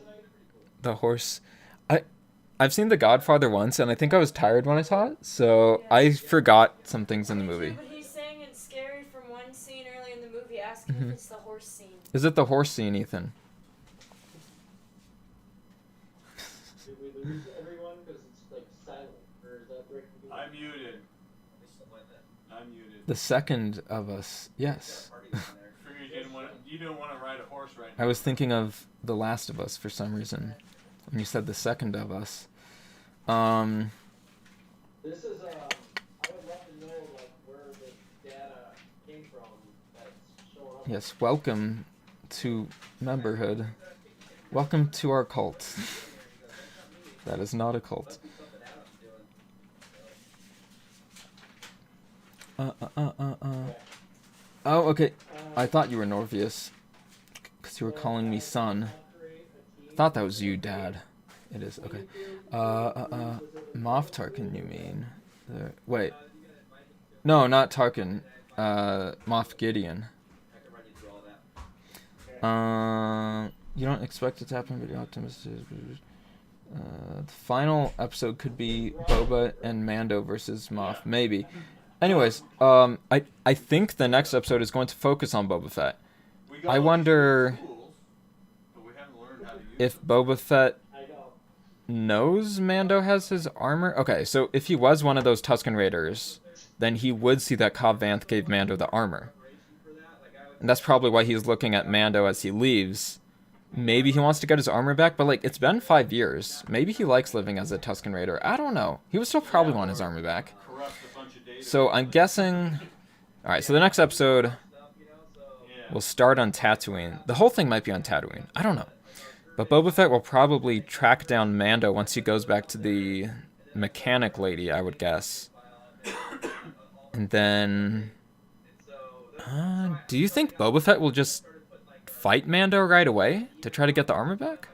The horse. I've seen The Godfather once, and I think I was tired when I saw it, so I forgot some things in the movie. But he's saying it's scary from one scene early in the movie. Ask him if it's the horse scene. Is it the horse scene, Ethan? Did we lose everyone because it's like silent, or is that breaking? I'm muted. I'm muted. The second of us. Yes. Figured you didn't want to ride a horse right now. I was thinking of The Last of Us for some reason. When you said the second of us. This is I would love to know like where the data came from that's showing up. Yes, welcome to memberhood. Welcome to our cult. That is not a cult. Oh, okay. I thought you were Norvious. Because you were calling me son. I thought that was you, Dad. It is, okay. Moff Tarkin, you mean? Wait. No, not Tarkin. Moff Gideon. You don't expect it to happen, but you're optimistic. The final episode could be Boba and Mando versus Moff. Maybe. Anyways, I think the next episode is going to focus on Boba Fett. I wonder if Boba Fett knows Mando has his armor. Okay, so if he was one of those Tusken Raiders, then he would see that Cobb Vanth gave Mando the armor. And that's probably why he's looking at Mando as he leaves. Maybe he wants to get his armor back, but like, it's been 5 years. Maybe he likes living as a Tusken Raider. I don't know. He would still probably want his armor back. So I'm guessing... Alright, so the next episode will start on Tatooine. The whole thing might be on Tatooine. I don't know. But Boba Fett will probably track down Mando once he goes back to the mechanic lady, I would guess. And then... do you think Boba Fett will just fight Mando right away to try to get the armor back?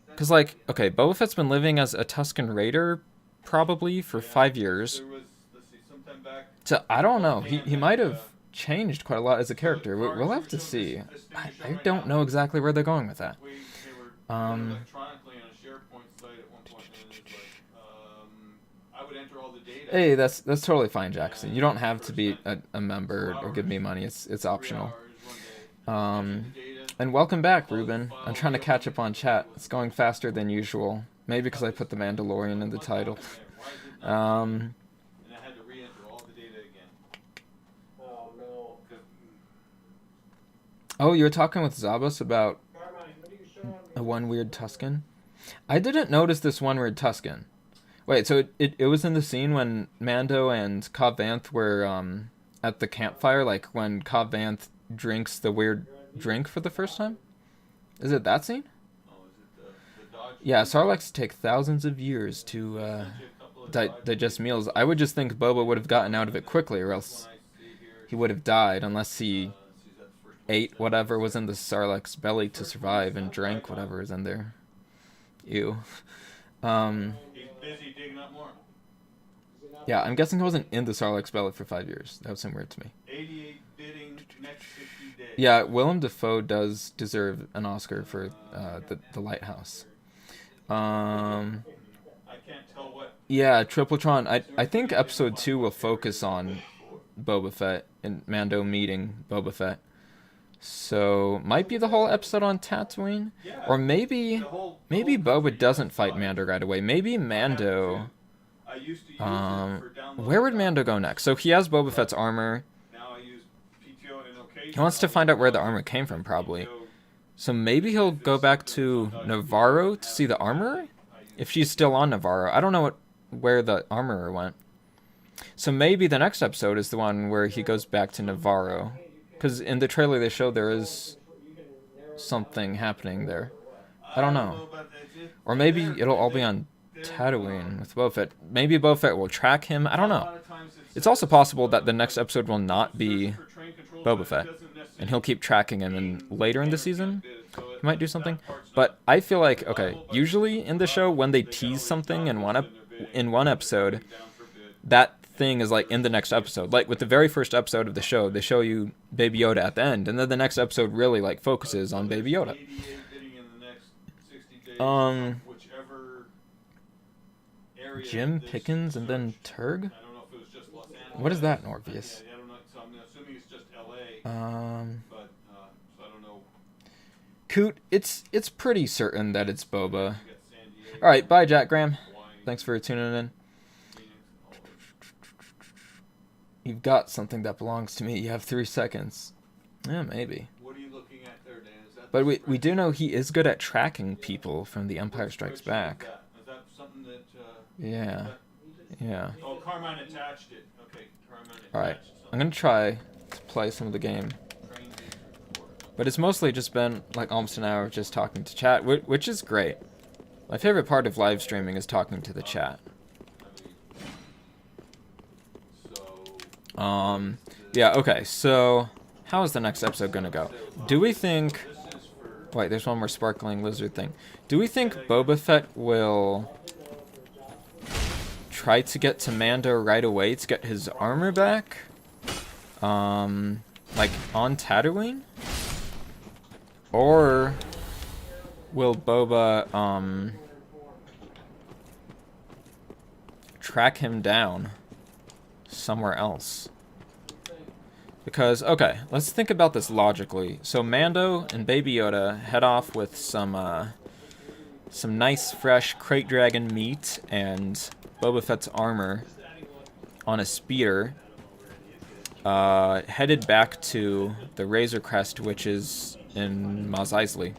Because, like, okay, Boba Fett's been living as a Tusken Raider probably for 5 years. So, I don't know. He might have changed quite a lot as a character. We'll have to see. I don't know exactly where they're going with that. Hey, that's totally fine, Jackson. You don't have to be a member or give me money. It's optional. And welcome back, Ruben. I'm trying to catch up on chat. It's going faster than usual. Maybe because I put the Mandalorian in the title. Oh, you were talking with Zabas about a one weird Tusken? I didn't notice this one weird Tusken. Wait, so it was in the scene when Mando and Cobb Vanth were at the campfire, like when Cobb Vanth drinks the weird drink for the first time? Is it that scene? Yeah, Sarlaccs take thousands of years to digest meals. I would just think Boba would have gotten out of it quickly, or else he would have died, unless he ate whatever was in the Sarlacc's belly to survive and drank whatever is in there. Ew. Busy digging up more. Yeah, I'm guessing he wasn't in the Sarlacc's belly for 5 years. That would seem weird to me. 88 bidding next 60 days. Yeah, Willem Dafoe does deserve an Oscar for the Lighthouse. I can't tell what. Yeah, Tripletron. I think episode 2 will focus on Boba Fett and Mando meeting Boba Fett. So, might be the whole episode on Tatooine? Or maybe Boba doesn't fight Mando right away. Maybe Mando... where would Mando go next? So he has Boba Fett's armor. He wants to find out where the armor came from, probably. So maybe he'll go back to Navarro to see the armorer? If she's still on Navarro. I don't know where the armorer went. So maybe the next episode is the one where he goes back to Navarro. Because in the trailer they show there is something happening there. I don't know. Or maybe it'll all be on Tatooine with Boba Fett. Maybe Boba Fett will track him. I don't know. It's also possible that the next episode will not be Boba Fett. And he'll keep tracking him, and later in the season he might do something. But I feel like, okay, usually in the show when they tease something in one episode, that thing is like in the next episode. Like with the very first episode of the show, they show you Baby Yoda at the end, and then the next episode really like focuses on Baby Yoda. Jim Pickens and then Turg? What is that, Norvious? Coot, it's pretty certain that it's Boba. Alright, bye Jack Graham. Thanks for tuning in. You've got something that belongs to me. You have 3 seconds. Yeah, maybe. What are you looking at there, Dan? Is that but we do know he is good at tracking people from The Empire Strikes Back. Is that something that... Yeah. Yeah. Oh, Carmine attached it. Okay, Carmine attached Alright, something. I'm going to try to play some of the game. But it's mostly just been like almost an hour of just talking to chat, which is great. My favorite part of live streaming is talking to the chat. Yeah, okay, so how is the next episode gonna go? Do we think... Wait, there's one more sparkling lizard thing. Do we think Boba Fett will try to get to Mando right away to get his armor back? Like on Tatooine? Or will Boba, track him down somewhere else? Because, okay, let's think about this logically. So Mando and Baby Yoda head off with some nice, fresh crate dragon meat and Boba Fett's armor on a speeder. headed back to the Razor Crest, which is in Mos Eisley,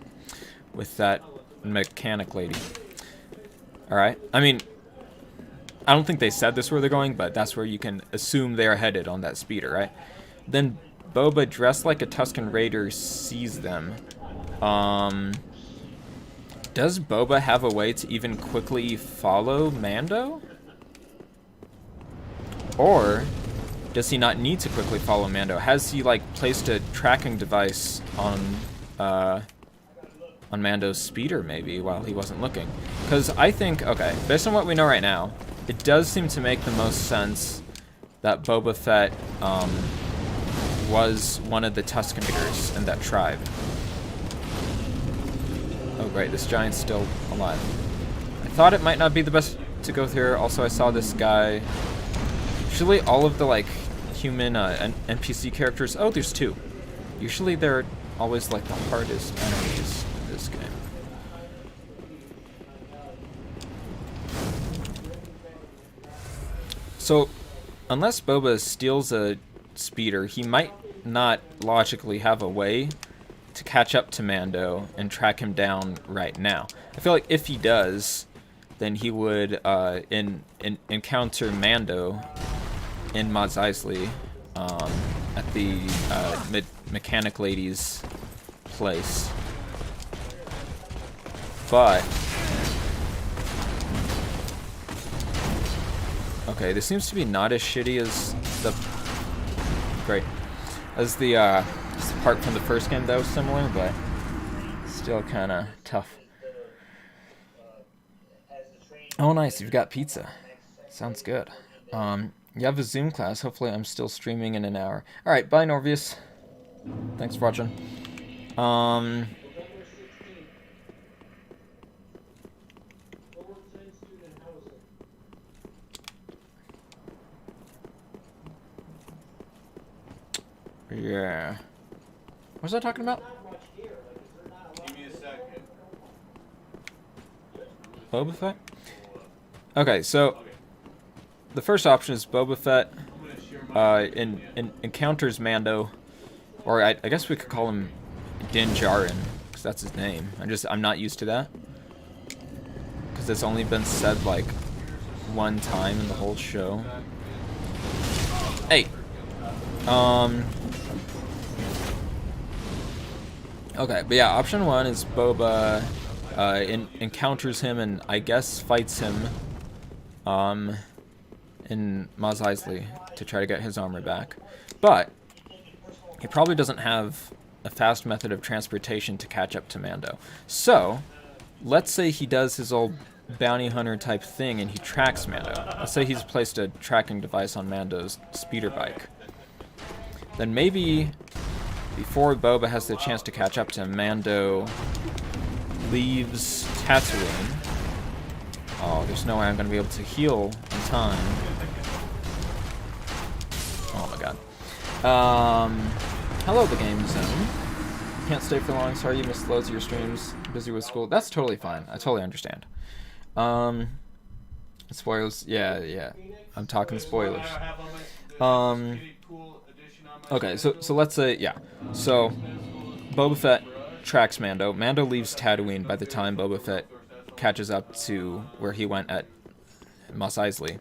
with that mechanic lady. Alright, I mean, I don't think they said this where they're going, but that's where you can assume they're headed on that speeder, right? Then Boba, dressed like a Tusken Raider, sees them. Does Boba have a way to even quickly follow Mando? Or does he not need to quickly follow Mando? Has he, like, placed a tracking device on Mando's speeder, maybe, while he wasn't looking? Because I think, okay, based on what we know right now, it does seem to make the most sense that Boba Fett was one of the Tusken Raiders in that tribe. Oh great, this giant's still alive. I thought it might not be the best to go through. Also, I saw this guy. Usually all of the, like, human NPC characters... Oh, there's two. Usually they're always, like, the hardest enemies in this game. So, unless Boba steals a speeder, he might not logically have a way to catch up to Mando and track him down right now. I feel like if he does, then he would encounter Mando in Mos Eisley at the mechanic lady's place. But okay, this seems to be not as shitty as the part from the first game that was similar, but still kind of tough. Oh, nice, you've got pizza. Sounds good. You have a Zoom class. Hopefully I'm still streaming in an hour. Alright, bye, Norvious. Thanks for watching. Yeah. What was I talking about? Give me a second. Boba Fett? Okay, so the first option is Boba Fett encounters Mando, or I guess we could call him Din Djarin, because that's his name. I'm not used to that, because it's only been said like one time in the whole show. Hey. Okay, but yeah, option one is Boba encounters him and I guess fights him in Mos Eisley to try to get his armor back. But he probably doesn't have a fast method of transportation to catch up to Mando. So, let's say he does his old bounty hunter type thing and he tracks Mando. Let's say he's placed a tracking device on Mando's speeder bike. Then maybe before Boba has the chance to catch up to him, Mando leaves Tatooine. Oh, there's no way I'm going to be able to heal in time. Oh my god. Hello, the game zone. Can't stay for long. Sorry you missed loads of your streams. Busy with school. That's totally fine. I totally understand. Spoilers. Yeah. I'm talking spoilers. Okay, so let's say, yeah. So, Boba Fett tracks Mando. Mando leaves Tatooine by the time Boba Fett catches up to where he went at Mos Eisley.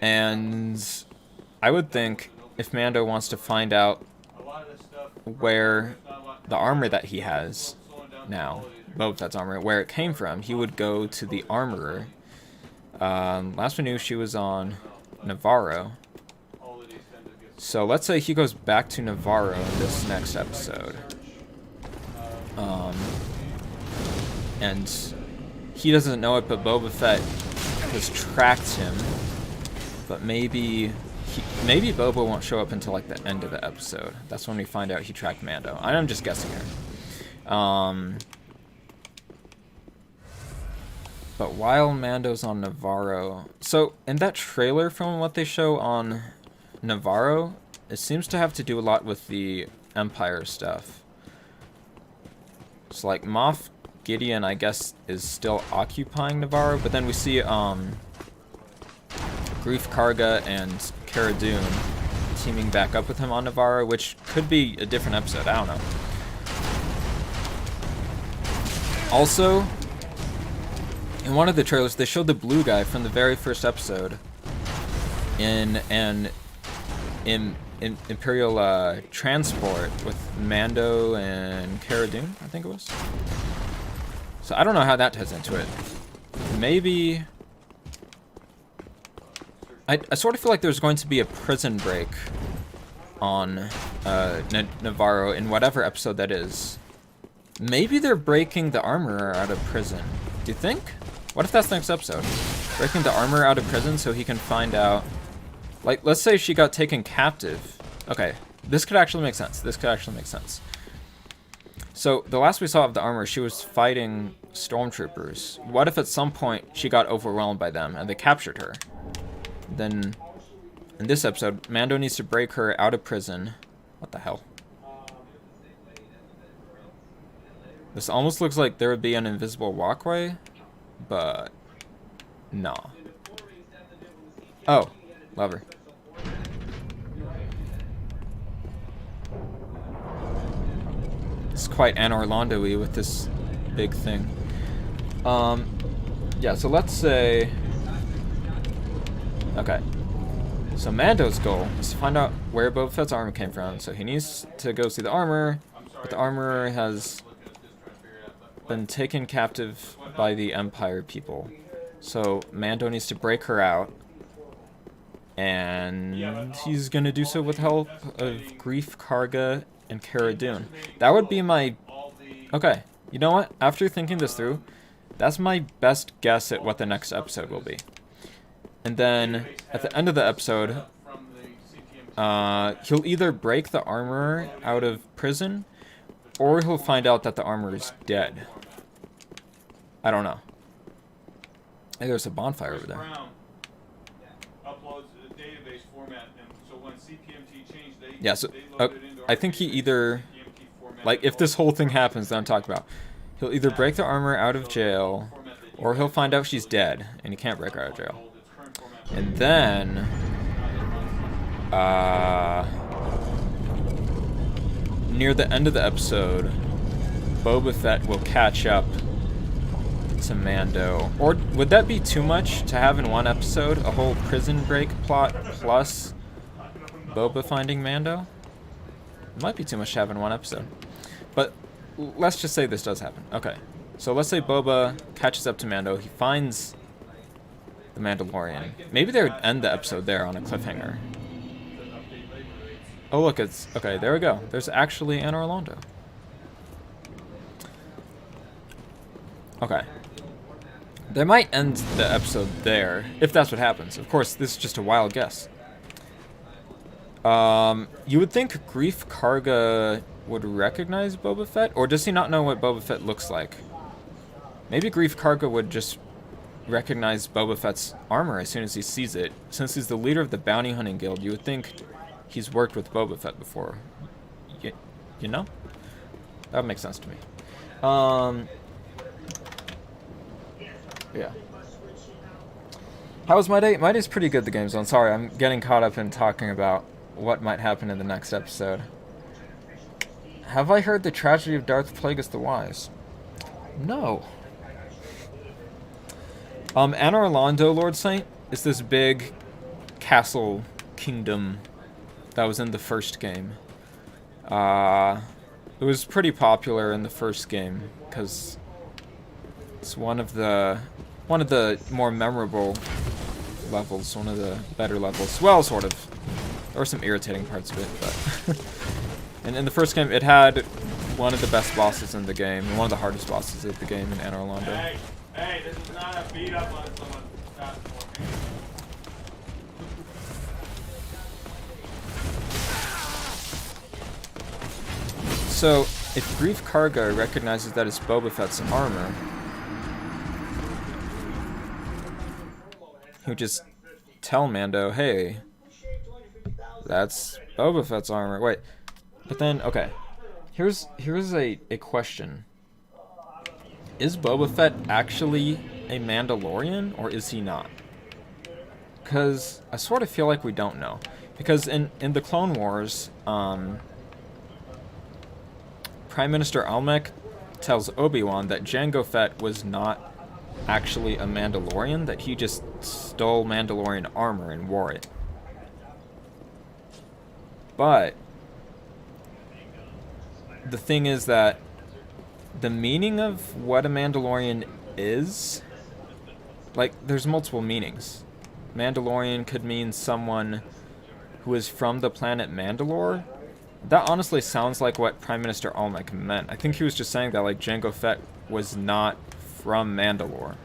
And I would think if Mando wants to find out where the armor that he has now, Boba Fett's armor, where it came from, he would go to the armorer. Last we knew she was on Navarro. So let's say he goes back to Navarro in this next episode. And he doesn't know it, but Boba Fett has tracked him. But maybe Boba won't show up until like the end of the episode. That's when we find out he tracked Mando. I'm just guessing here. But while Mando's on Navarro... So, in that trailer from what they show on Navarro, it seems to have to do a lot with the Empire stuff. So, like, Moff Gideon, I guess, is still occupying Navarro, but then we see, Greef Karga and Cara Dune teaming back up with him on Navarro, which could be a different episode. I don't know. Also, in one of the trailers, they showed the blue guy from the very first episode in an Imperial transport with Mando and Cara Dune, I think it was. So I don't know how that ties into it. Maybe... I sort of feel like there's going to be a prison break on Navarro in whatever episode that is. Maybe they're breaking the armorer out of prison. Do you think? What if that's the next episode? Breaking the armorer out of prison so he can find out... Like, let's say she got taken captive. Okay, this could actually make sense. This could actually make sense. So, the last we saw of the armorer, she was fighting stormtroopers. What if at some point she got overwhelmed by them and they captured her? Then, in this episode, Mando needs to break her out of prison. What the hell? This almost looks like there would be an invisible walkway, but no. Oh, lover. It's quite Anor Londo-y with this big thing. Yeah, so let's say... Okay. So Mando's goal is to find out where Boba Fett's armor came from. So he needs to go see the armor, but the armor has been taken captive by the Empire people. So Mando needs to break her out, and he's gonna do so with the help of Greef Karga and Cara Dune. That would be my... Okay, you know what? After thinking this through, that's my best guess at what the next episode will be. And then, at the end of the episode, he'll either break the armorer out of prison, or he'll find out that the armorer is dead. I don't know. Hey, there's a bonfire over there. Yeah, so I think he either... Like, if this whole thing happens that I'm talking about, he'll either break the armorer out of jail, or he'll find out she's dead, and he can't break her out of jail. And then, near the end of the episode, Boba Fett will catch up to Mando. Or would that be too much to have in one episode? A whole prison break plot plus Boba finding Mando? It might be too much to have in one episode. But let's just say this does happen. Okay. So let's say Boba catches up to Mando. He finds the Mandalorian. Maybe they would end the episode there on a cliffhanger. Oh look, it's... Okay, there we go. There's actually Anor Londo. Okay. They might end the episode there, if that's what happens. Of course, this is just a wild guess. You would think Greef Karga would recognize Boba Fett? Or does he not know what Boba Fett looks like? Maybe Greef Karga would just recognize Boba Fett's armor as soon as he sees it. Since he's the leader of the Bounty Hunting Guild, you would think he's worked with Boba Fett before. You know? That would make sense to me. Yeah. How was my day? My day's pretty good, the Game Zone. Sorry, I'm getting caught up in talking about what might happen in the next episode. Have I heard the tragedy of Darth Plagueis the Wise? No. Anor Londo, Lord Saint, is this big castle kingdom that was in the first game. It was pretty popular in the first game because it's one of the more memorable levels, one of the better levels. Well, sort of. There were some irritating parts of it, but and in the first game, it had one of the best bosses in the game, and one of the hardest bosses of the game in Anor Londo. Hey, this is not a beat up on someone's platform. So, if Greef Karga recognizes that it's Boba Fett's armor, he would just tell Mando, hey, that's Boba Fett's armor. Wait, but then, okay, here's a question. Is Boba Fett actually a Mandalorian, or is he not? Because I sort of feel like we don't know. Because in the Clone Wars, Prime Minister Almec tells Obi-Wan that Jango Fett was not actually a Mandalorian, that he just stole Mandalorian armor and wore it. But the thing is that the meaning of what a Mandalorian is, like, there's multiple meanings. Mandalorian could mean someone who is from the planet Mandalore. That honestly sounds like what Prime Minister Almec meant. I think he was just saying that, like, Jango Fett was not from Mandalore.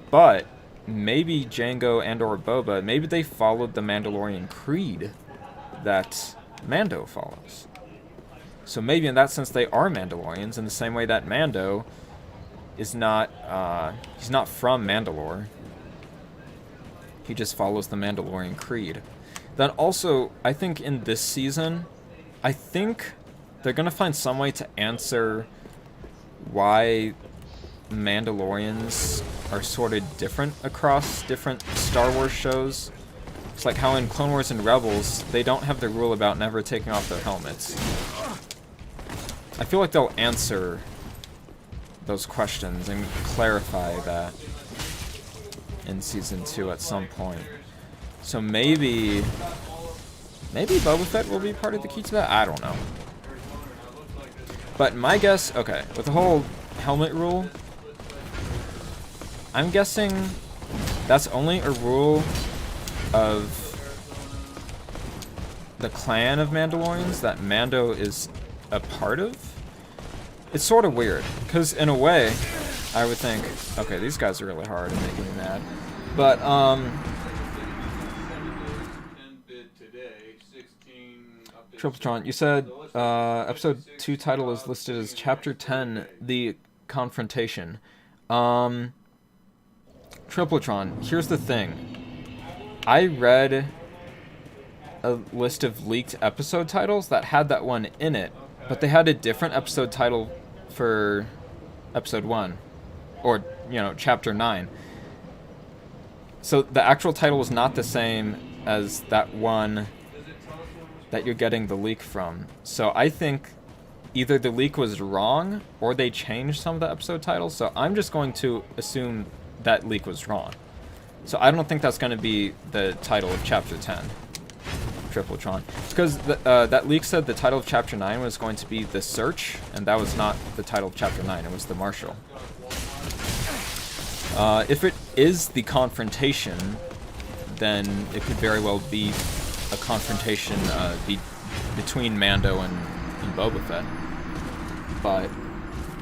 But maybe Jango and or Boba, maybe they followed the Mandalorian creed that Mando follows. So maybe in that sense they are Mandalorians, in the same way that Mando is not, he's not from Mandalore. He just follows the Mandalorian creed. Then also, I think in this season, I think they're going to find some way to answer why Mandalorians are sort of different across different Star Wars shows. It's like how in Clone Wars and Rebels, they don't have the rule about never taking off their helmets. I feel like they'll answer those questions and clarify that in Season 2 at some point. So maybe Boba Fett will be part of the key to that? I don't know. But my guess, okay, with the whole helmet rule, I'm guessing that's only a rule of the clan of Mandalorians that Mando is a part of. It's sort of weird, because in a way, I would think, okay, these guys are really hard and making me mad. But, Tripletron, you said episode 2 title is listed as Chapter 10, The Confrontation. Tripletron, here's the thing. I read a list of leaked episode titles that had that one in it, but they had a different episode title for episode 1, or, you know, Chapter 9. So the actual title was not the same as that one that you're getting the leak from. So I think either the leak was wrong or they changed some of the episode titles. So I'm just going to assume that leak was wrong. So I don't think that's going to be the title of Chapter 10, Tripletron. Because that leak said the title of Chapter 9 was going to be The Search, and that was not the title of Chapter 9, it was The Marshal. If it is The Confrontation, then it could very well be a confrontation between Mando and Boba Fett. But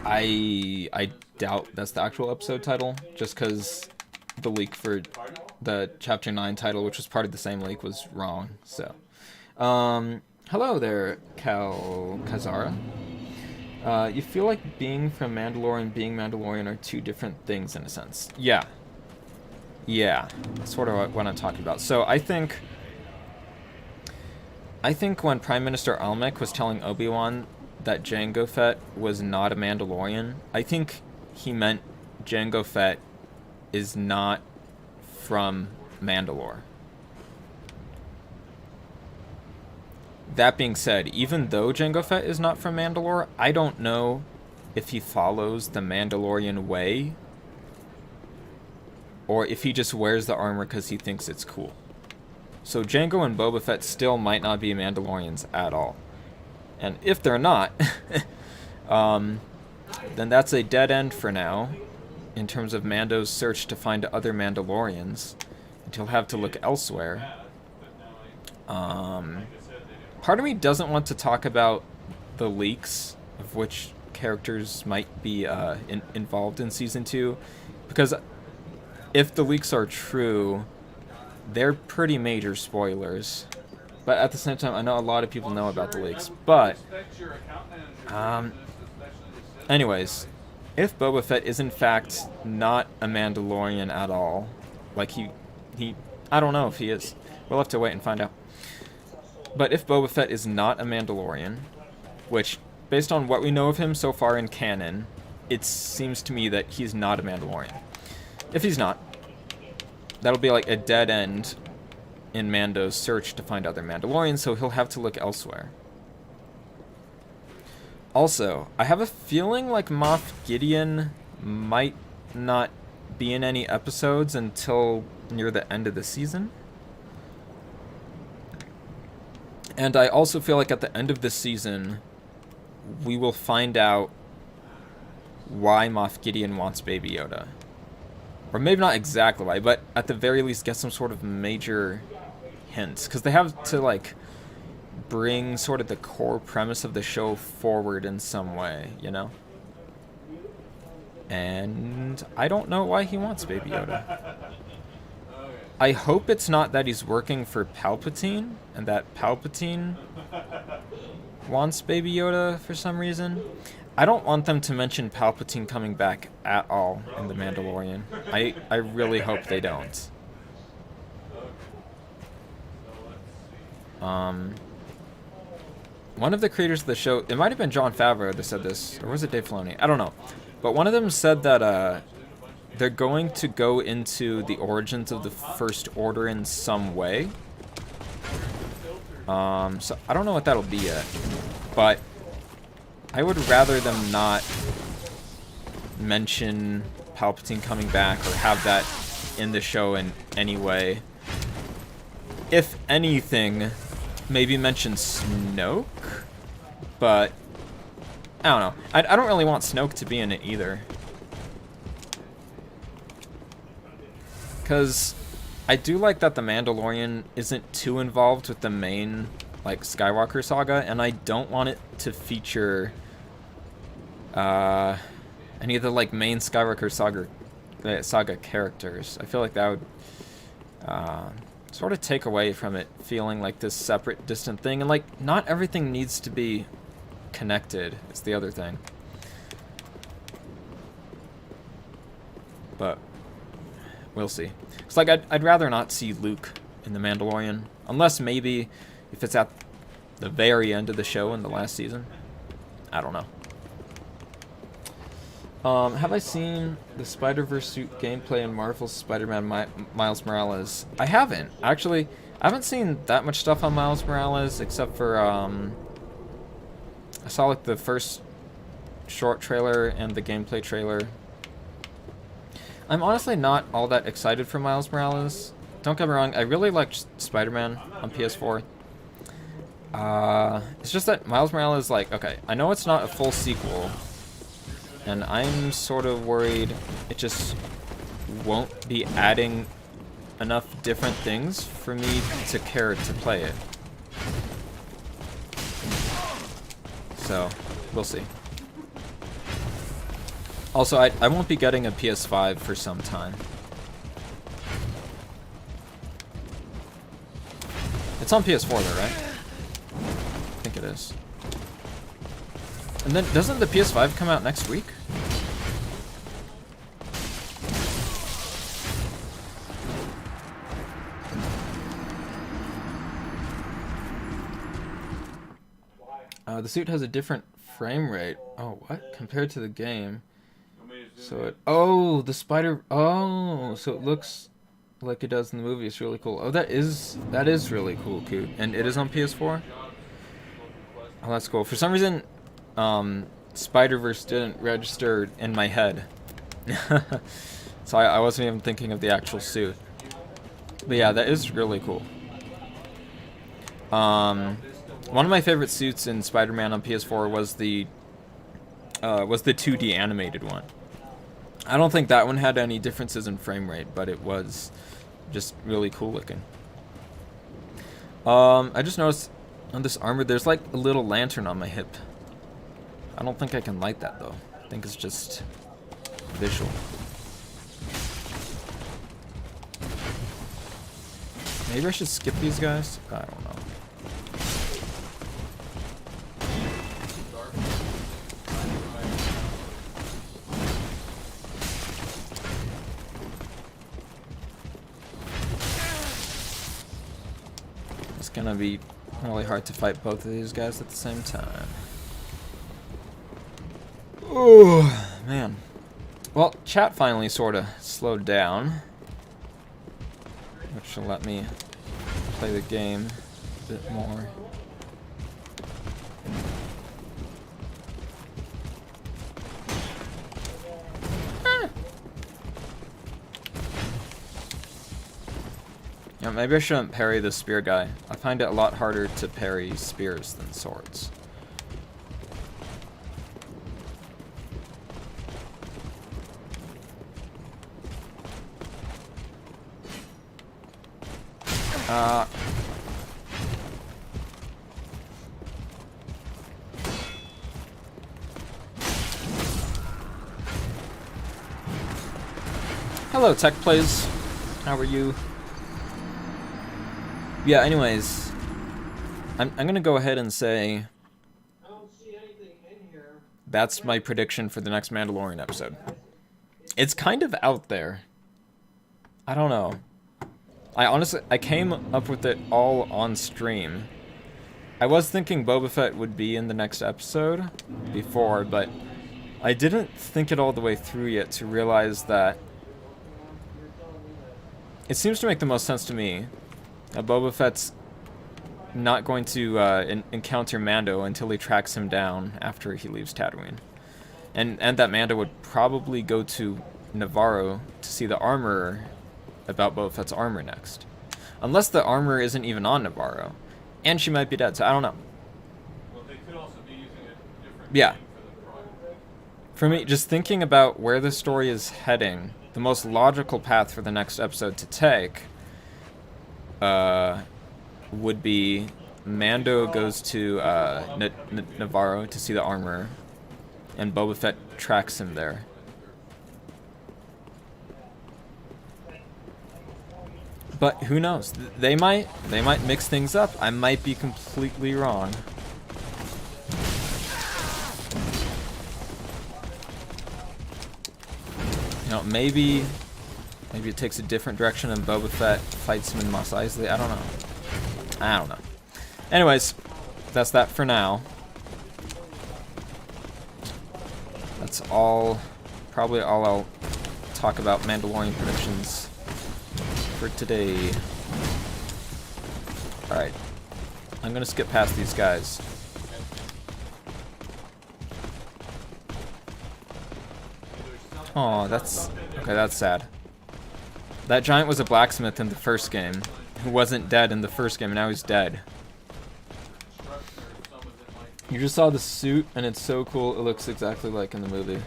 I doubt that's the actual episode title, just because the leak for the Chapter 9 title, which was part of the same leak, was wrong. So, hello there, Kazara. You feel like being from Mandalore and being Mandalorian are two different things in a sense. Yeah. Yeah, that's sort of what I'm talking about. So I think when Prime Minister Almec was telling Obi-Wan that Jango Fett was not a Mandalorian, I think he meant Jango Fett is not from Mandalore. That being said, even though Jango Fett is not from Mandalore, I don't know if he follows the Mandalorian way or if he just wears the armor because he thinks it's cool. So Jango and Boba Fett still might not be Mandalorians at all. And if they're not, then that's a dead end for now in terms of Mando's search to find other Mandalorians. And he'll have to look elsewhere. Part of me doesn't want to talk about the leaks of which characters might be involved in Season 2, because if the leaks are true, they're pretty major spoilers. But at the same time, I know a lot of people know about the leaks. But, anyways, if Boba Fett is in fact not a Mandalorian at all, like he I don't know if he is. We'll have to wait and find out. But if Boba Fett is not a Mandalorian, which, based on what we know of him so far in canon, it seems to me that he's not a Mandalorian. If he's not, that'll be like a dead end in Mando's search to find other Mandalorians, so he'll have to look elsewhere. Also, I have a feeling like Moff Gideon might not be in any episodes until near the end of the season. And I also feel like at the end of this season, we will find out why Moff Gideon wants Baby Yoda. Or maybe not exactly why, but at the very least get some sort of major hints. Because they have to, like, bring sort of the core premise of the show forward in some way, you know? And I don't know why he wants Baby Yoda. I hope it's not that he's working for Palpatine, and that Palpatine wants Baby Yoda for some reason. I don't want them to mention Palpatine coming back at all in The Mandalorian. I really hope they don't. One of the creators of the show, it might have been Jon Favreau that said this, or was it Dave Filoni? I don't know. But one of them said that they're going to go into the origins of the First Order in some way. So I don't know what that'll be yet. But I would rather them not mention Palpatine coming back or have that in the show in any way. If anything, maybe mention Snoke, but I don't know. I don't really want Snoke to be in it either. Because I do like that The Mandalorian isn't too involved with the main, like, Skywalker saga, and I don't want it to feature any of the, like, main Skywalker saga characters. I feel like that would sort of take away from it feeling like this separate, distant thing, and, like, not everything needs to be connected. It's the other thing. But we'll see. It's like I'd rather not see Luke in The Mandalorian, unless maybe if it's at the very end of the show in the last season. I don't know. Have I seen the Spider-Verse suit gameplay in Marvel's Spider-Man Miles Morales? I haven't. Actually, I haven't seen that much stuff on Miles Morales, except for, I saw, like, the first short trailer and the gameplay trailer. I'm honestly not all that excited for Miles Morales. Don't get me wrong, I really liked Spider-Man on PS4. It's just that Miles Morales, like, okay, I know it's not a full sequel, and I'm sort of worried it just won't be adding enough different things for me to care to play it. So, we'll see. Also, I won't be getting a PS5 for some time. It's on PS4 though, right? I think it is. And then, doesn't the PS5 come out next week? The suit has a different frame rate. Oh, what? Compared to the game. So it... Oh, the spider... Oh, so it looks like it does in the movie. It's really cool. Oh, that is really cool, Coot. And it is on PS4? Oh, that's cool. For some reason, Spider-Verse didn't register in my head. So I wasn't even thinking of the actual suit. But yeah, that is really cool. One of my favorite suits in Spider-Man on PS4 was the 2D animated one. I don't think that one had any differences in frame rate, but it was just really cool looking. I just noticed on this armor there's like a little lantern on my hip. I don't think I can light that though. I think it's just visual. Maybe I should skip these guys? I don't know. It's gonna be really hard to fight both of these guys at the same time. Oh, man. Well, chat finally sort of slowed down, which will let me play the game a bit more. Yeah, maybe I shouldn't parry the spear guy. I find it a lot harder to parry spears than swords. Hello, Tech Plays. How are you? Yeah, anyways, I'm gonna go ahead and say I don't see anything in here. that's my prediction for the next Mandalorian episode. It's kind of out there. I don't know. I came up with it all on stream. I was thinking Boba Fett would be in the next episode before, but I didn't think it all the way through yet to realize that it seems to make the most sense to me that Boba Fett's not going to encounter Mando until he tracks him down after he leaves Tatooine. And that Mando would probably go to Navarro to see the armorer about Boba Fett's armor next. Unless the armor isn't even on Navarro. And she might be dead, so I don't know. Well, they could also be using a different Yeah. name for the project. For me, just thinking about where the story is heading, the most logical path for the next episode to take would be Mando goes to Navarro to see the armor, and Boba Fett tracks him there. But who knows? They might mix things up. I might be completely wrong. You know, maybe it takes a different direction and Boba Fett fights him in Mos Eisley. I don't know. Anyways, that's that for now. That's probably all I'll talk about Mandalorian predictions for today. Alright. I'm gonna skip past these guys. Oh, that's sad. That giant was a blacksmith in the first game, who wasn't dead in the first game, and now he's dead. You just saw the suit, and it's so cool, it looks exactly like in the movie.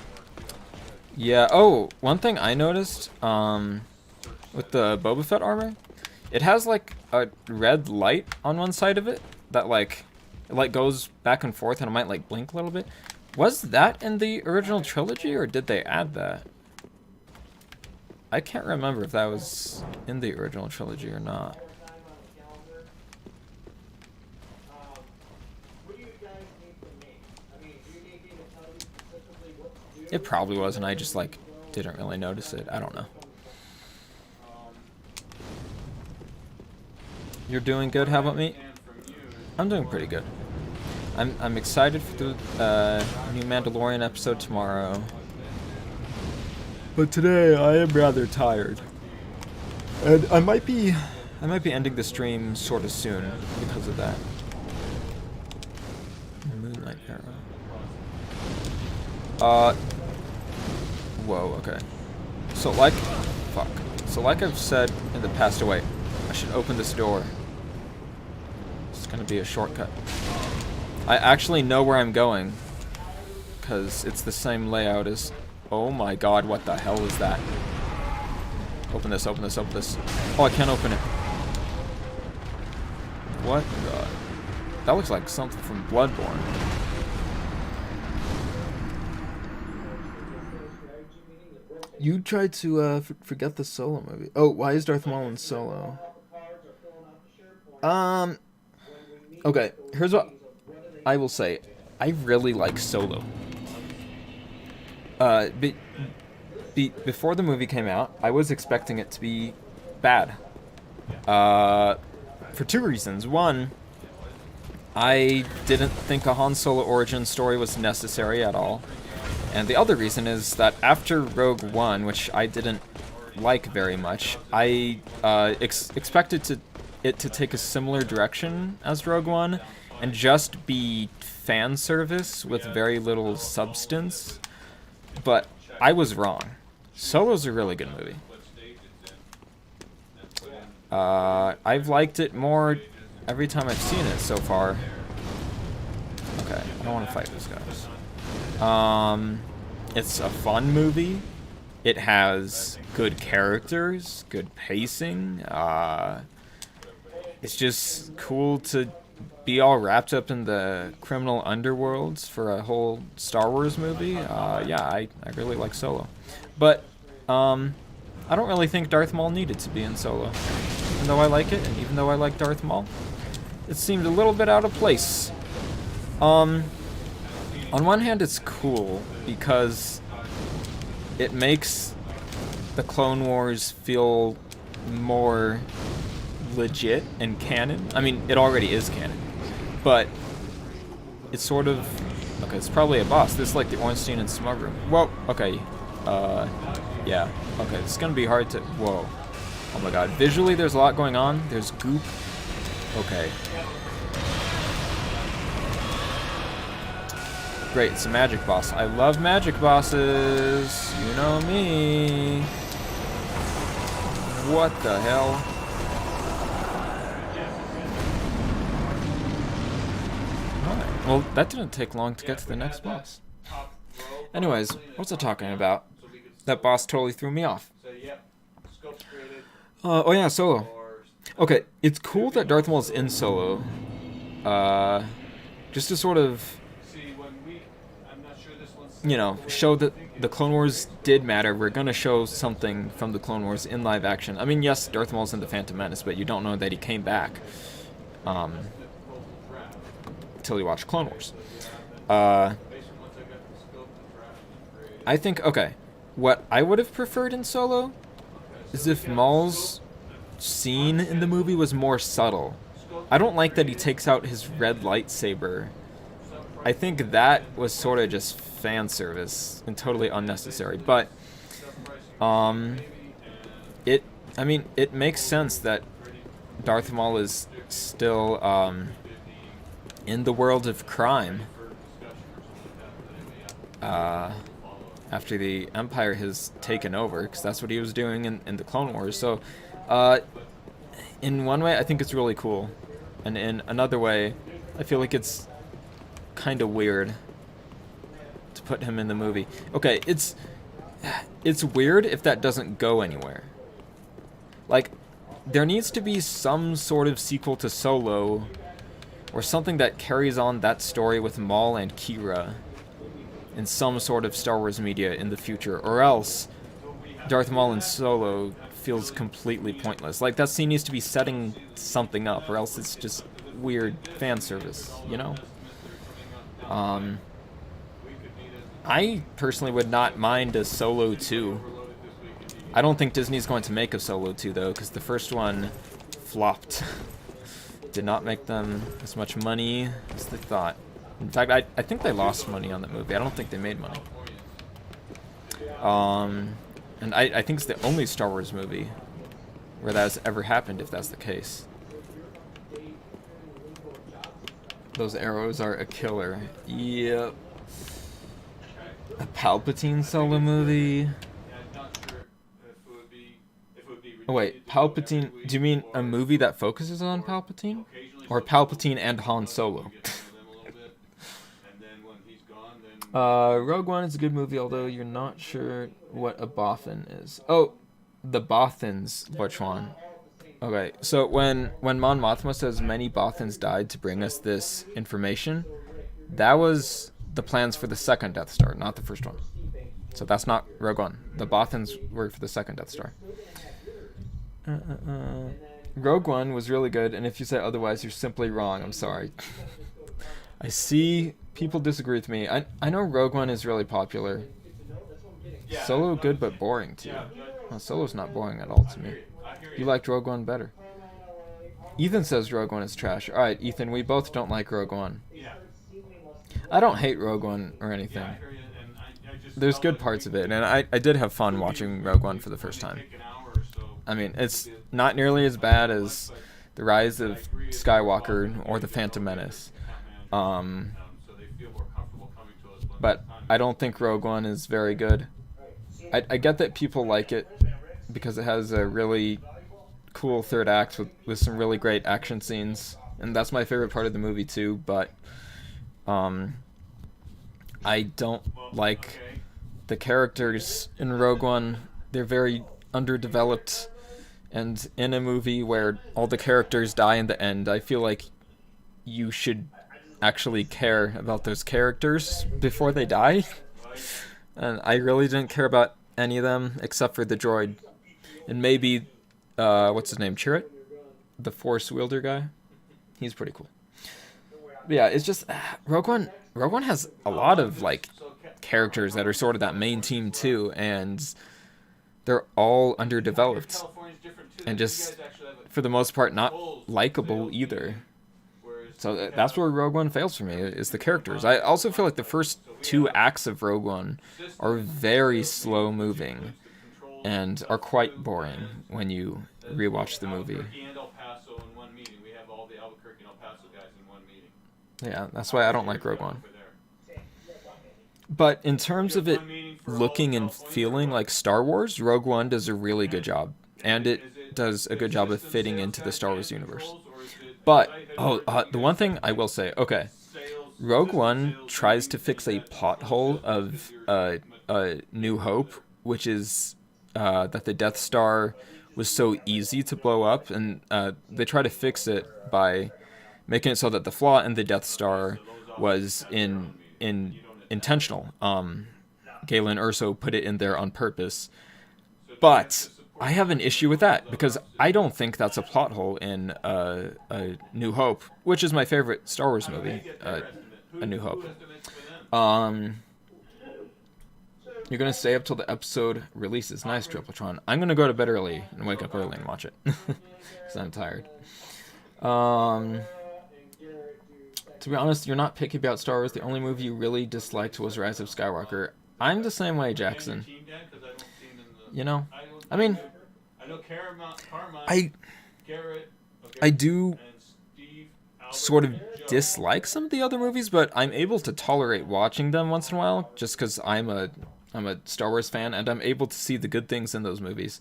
Yeah, oh, one thing I noticed, with the Boba Fett armor, it has, like, a red light on one side of it, that, like, it, like, goes back and forth, and it might, like, blink a little bit. Was that in the original trilogy, or did they add that? I can't remember if that was in the original trilogy or not. It probably was, and I just, like, didn't really notice it. I don't know. You're doing good? How about me? I'm doing pretty good. I'm excited for the new Mandalorian episode tomorrow. But today I am rather tired. And I might be ending the stream sort of soon because of that. Moonlight arrow. Whoa, okay. So like I've said in the past, wait, I should open this door. It's gonna be a shortcut. I actually know where I'm going, because it's the same layout as... Oh my god, what the hell is that? Open this, open this, open this. Oh, I can't open it. What the... That looks like something from Bloodborne. You tried to forget the Solo movie. Oh, why is Darth Maul in Solo? Okay, here's what I will say. I really like Solo. Before the movie came out, I was expecting it to be bad. For two reasons. One, I didn't think a Han Solo origin story was necessary at all. And the other reason is that after Rogue One, which I didn't like very much, I expected to it to take a similar direction as Rogue One and just be fan service with very little substance, but I was wrong. Solo's a really good movie. I've liked it more every time I've seen it so far. Okay, I don't want to fight these guys. It's a fun movie. It has good characters, good pacing. It's just cool to be all wrapped up in the criminal underworlds for a whole Star Wars movie. Yeah, I really like Solo. But, I don't really think Darth Maul needed to be in Solo. Even though I like it, and even though I like Darth Maul, it seemed a little bit out of place. On one hand, it's cool because it makes the Clone Wars feel more legit and canon. I mean, it already is canon, but it's sort of... Okay, it's probably a boss. This is like the Ornstein and Smug Room. Whoa, okay. Yeah. Okay, it's gonna be hard to... Whoa. Oh my god. Visually, there's a lot going on. There's goop. Okay. Great, it's a magic boss. I love magic bosses. You know me. What the hell? Alright, well, that didn't take long to get to the next boss. Anyways, what's it talking about? That boss totally threw me off. Oh yeah, Solo. Okay, it's cool that Darth Maul is in Solo. Just to sort of, you know, show that the Clone Wars did matter. We're gonna show something from the Clone Wars in live action. I mean, yes, Darth Maul's in the Phantom Menace, but you don't know that he came back until you watch Clone Wars. I think, okay, what I would have preferred in Solo is if Maul's scene in the movie was more subtle. I don't like that he takes out his red lightsaber. I think that was sort of just fan service and totally unnecessary. But it makes sense that Darth Maul is still in the world of crime after the Empire has taken over, because that's what he was doing in the Clone Wars. So in one way, I think it's really cool, and in another way, I feel like it's kind of weird to put him in the movie. Okay, it's weird if that doesn't go anywhere. Like, there needs to be some sort of sequel to Solo, or something that carries on that story with Maul and Kira in some sort of Star Wars media in the future, or else Darth Maul and Solo feels completely pointless. Like, that scene needs to be setting something up, or else it's just weird fan service, you know? I personally would not mind a Solo 2. I don't think Disney's going to make a Solo 2, though, because the first one flopped. Did not make them as much money as they thought. In fact, I think they lost money on that movie. I don't think they made money. And I think it's the only Star Wars movie where that has ever happened, if that's the case. Those arrows are a killer. Yep. A Palpatine Solo movie. Oh wait, Palpatine, do you mean a movie that focuses on Palpatine? Or Palpatine and Han Solo? Rogue One is a good movie, although you're not sure what a Bothan is. Oh, the Bothans, which one? Okay, so when Mon Mothma says many Bothans died to bring us this information, that was the plans for the second Death Star, not the first one. So that's not Rogue One. The Bothans were for the second Death Star. Rogue One was really good, and if you say otherwise, you're simply wrong. I'm sorry. I see people disagree with me. I know Rogue One is really popular. Solo good, but boring too. Well, Solo's not boring at all to me. You liked Rogue One better. Ethan says Rogue One is trash. Alright, Ethan, we both don't like Rogue One. I don't hate Rogue One or anything. There's good parts of it, and I did have fun watching Rogue One for the first time. I mean, it's not nearly as bad as The Rise of Skywalker or The Phantom Menace. So they feel more comfortable coming to us when But it's time. I don't think Rogue One is very good. I get that people like it because it has a really cool third act with some really great action scenes, and that's my favorite part of the movie too, but I don't like the characters in Rogue One. They're very underdeveloped, and in a movie where all the characters die in the end, I feel like you should actually care about those characters before they die. And I really didn't care about any of them except for the droid. And maybe, what's his name, Chirrut? The Force wielder guy? He's pretty cool. But yeah, it's just, Rogue One has a lot of, like, characters that are sort of that main team too, and they're all underdeveloped. And just, for the most part, not likable either. So that's where Rogue One fails for me, is the characters. I also feel like the first 2 acts of Rogue One are very slow moving and are quite boring when you rewatch the movie. Yeah, that's why I don't like Rogue One. But in terms of it looking and feeling like Star Wars, Rogue One does a really good job. And it does a good job of fitting into the Star Wars universe. But, the one thing I will say, okay, Rogue One tries to fix a pothole of New Hope, which is that the Death Star was so easy to blow up, and they try to fix it by making it so that the flaw in the Death Star was intentional. Galen Erso put it in there on purpose. But I have an issue with that, because I don't think that's a plot hole in A New Hope, which is my favorite Star Wars movie, A New Hope. You're going to stay up till the episode releases. Nice, Tripletron. I'm going to go to bed early and wake up early and watch it, because I'm tired. To be honest, you're not picky about Star Wars. The only movie you really disliked was Rise of Skywalker. I'm the same way, Jackson. You know, I mean, I do sort of dislike some of the other movies, but I'm able to tolerate watching them once in a while, just because I'm a Star Wars fan, and I'm able to see the good things in those movies.